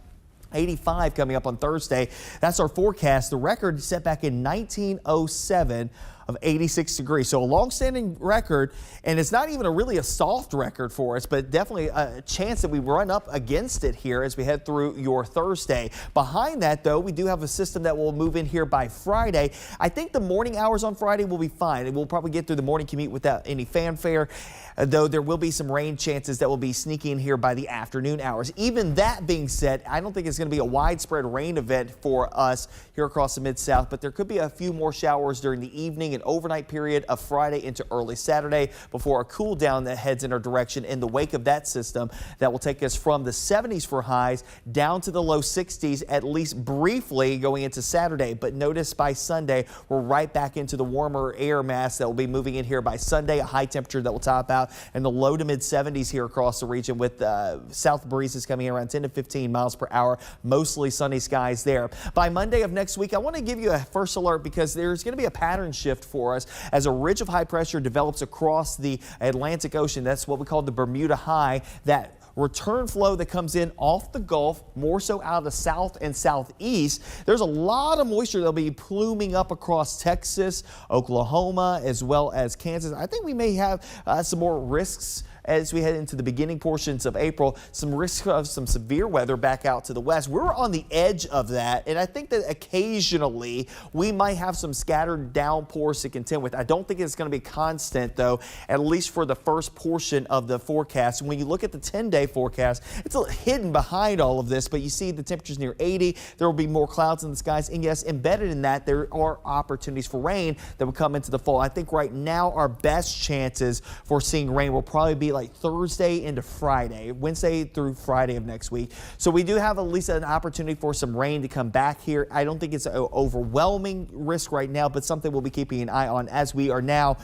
85 coming up on Thursday. That's our forecast. The record set back in 1907 of 86 degrees. So a long-standing record, and it's not even really a soft record for us, but definitely a chance that we run up against it here as we head through your Thursday. Behind that, though, we do have a system that will move in here by Friday. I think the morning hours on Friday will be fine, and we'll probably get through the morning commute without any fanfare, though there will be some rain chances that will be sneaking in here by the afternoon hours. Even that being said, I don't think it's going to be a widespread rain event for us here across the Mid-South, but there could be a few more showers during the evening and overnight period of Friday into early Saturday before a cool down that heads in our direction in the wake of that system that will take us from the 70s for highs down to the low 60s, at least briefly going into Saturday. But notice by Sunday, we're right back into the warmer air mass that will be moving in here by Sunday, a high temperature that will top out in the low to mid 70s here across the region with south breezes coming in around 10 to 15 miles per hour, mostly sunny skies there. By Monday of next week, I want to give you a first alert because there's going to be a pattern shift for us as a ridge of high pressure develops across the Atlantic Ocean. That's what we call the Bermuda High. That return flow that comes in off the Gulf, more so out of the south and southeast. There's a lot of moisture that'll be pluming up across Texas, Oklahoma, as well as Kansas. I think we may have some more risks as we head into the beginning portions of April, some risk of some severe weather back out to the west. We're on the edge of that, and I think that occasionally we might have some scattered downpours to contend with. I don't think it's going to be constant, though, at least for the first portion of the forecast. When you look at the 10-day forecast, it's a little hidden behind all of this, but you see the temperatures near 80. There will be more clouds in the skies, and yes, embedded in that, there are opportunities for rain that will come into the fall. I think right now our best chances for seeing rain will probably be like Thursday into Friday, Wednesday through Friday of next week. So we do have at least an opportunity for some rain to come back here. I don't think it's an overwhelming risk right now, but something we'll be keeping an eye on as we are now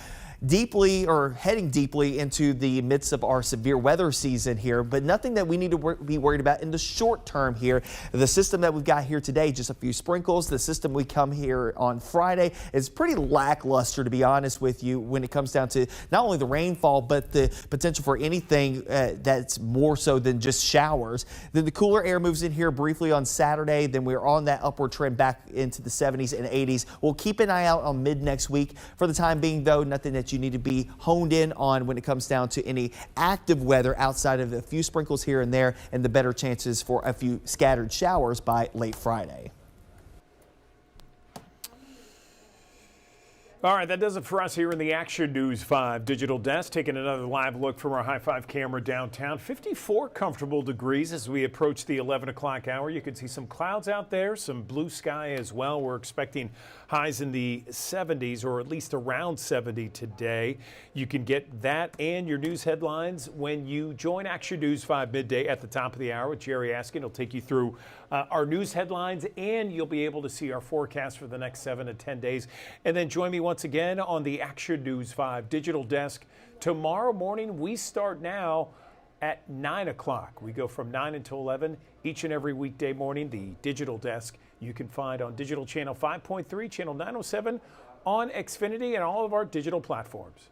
heading deeply into the midst of our severe weather season here, but nothing that we need to be worried about in the short term here. The system that we've got here today, just a few sprinkles. The system we come here on Friday is pretty lackluster, to be honest with you, when it comes down to not only the rainfall, but the potential for anything that's more so than just showers. Then the cooler air moves in here briefly on Saturday. Then we're on that upward trend back into the 70s and 80s. We'll keep an eye out on mid next week. For the time being, though, nothing that you need to be honed in on when it comes down to any active weather outside of a few sprinkles here and there and the better chances for a few scattered showers by late Friday. All right, that does it for us here in the Action News 5 digital desk. Taking another live look from our High 5 camera downtown. 54 comfortable degrees as we approach the 11 o'clock hour. You can see some clouds out there, some blue sky as well. We're expecting highs in the 70s, or at least around 70 today. You can get that and your news headlines when you join Action News 5 midday at the top of the hour with Jerry Askin. He'll take you through our news headlines, and you'll be able to see our forecast for the next 7 to 10 days. And then join me once again on the Action News 5 digital desk tomorrow morning. We start now at 9 o'clock. We go from 9 until 11 each and every weekday morning. The digital desk you can find on digital channel 5.3, channel 907 on Xfinity and all of our digital platforms.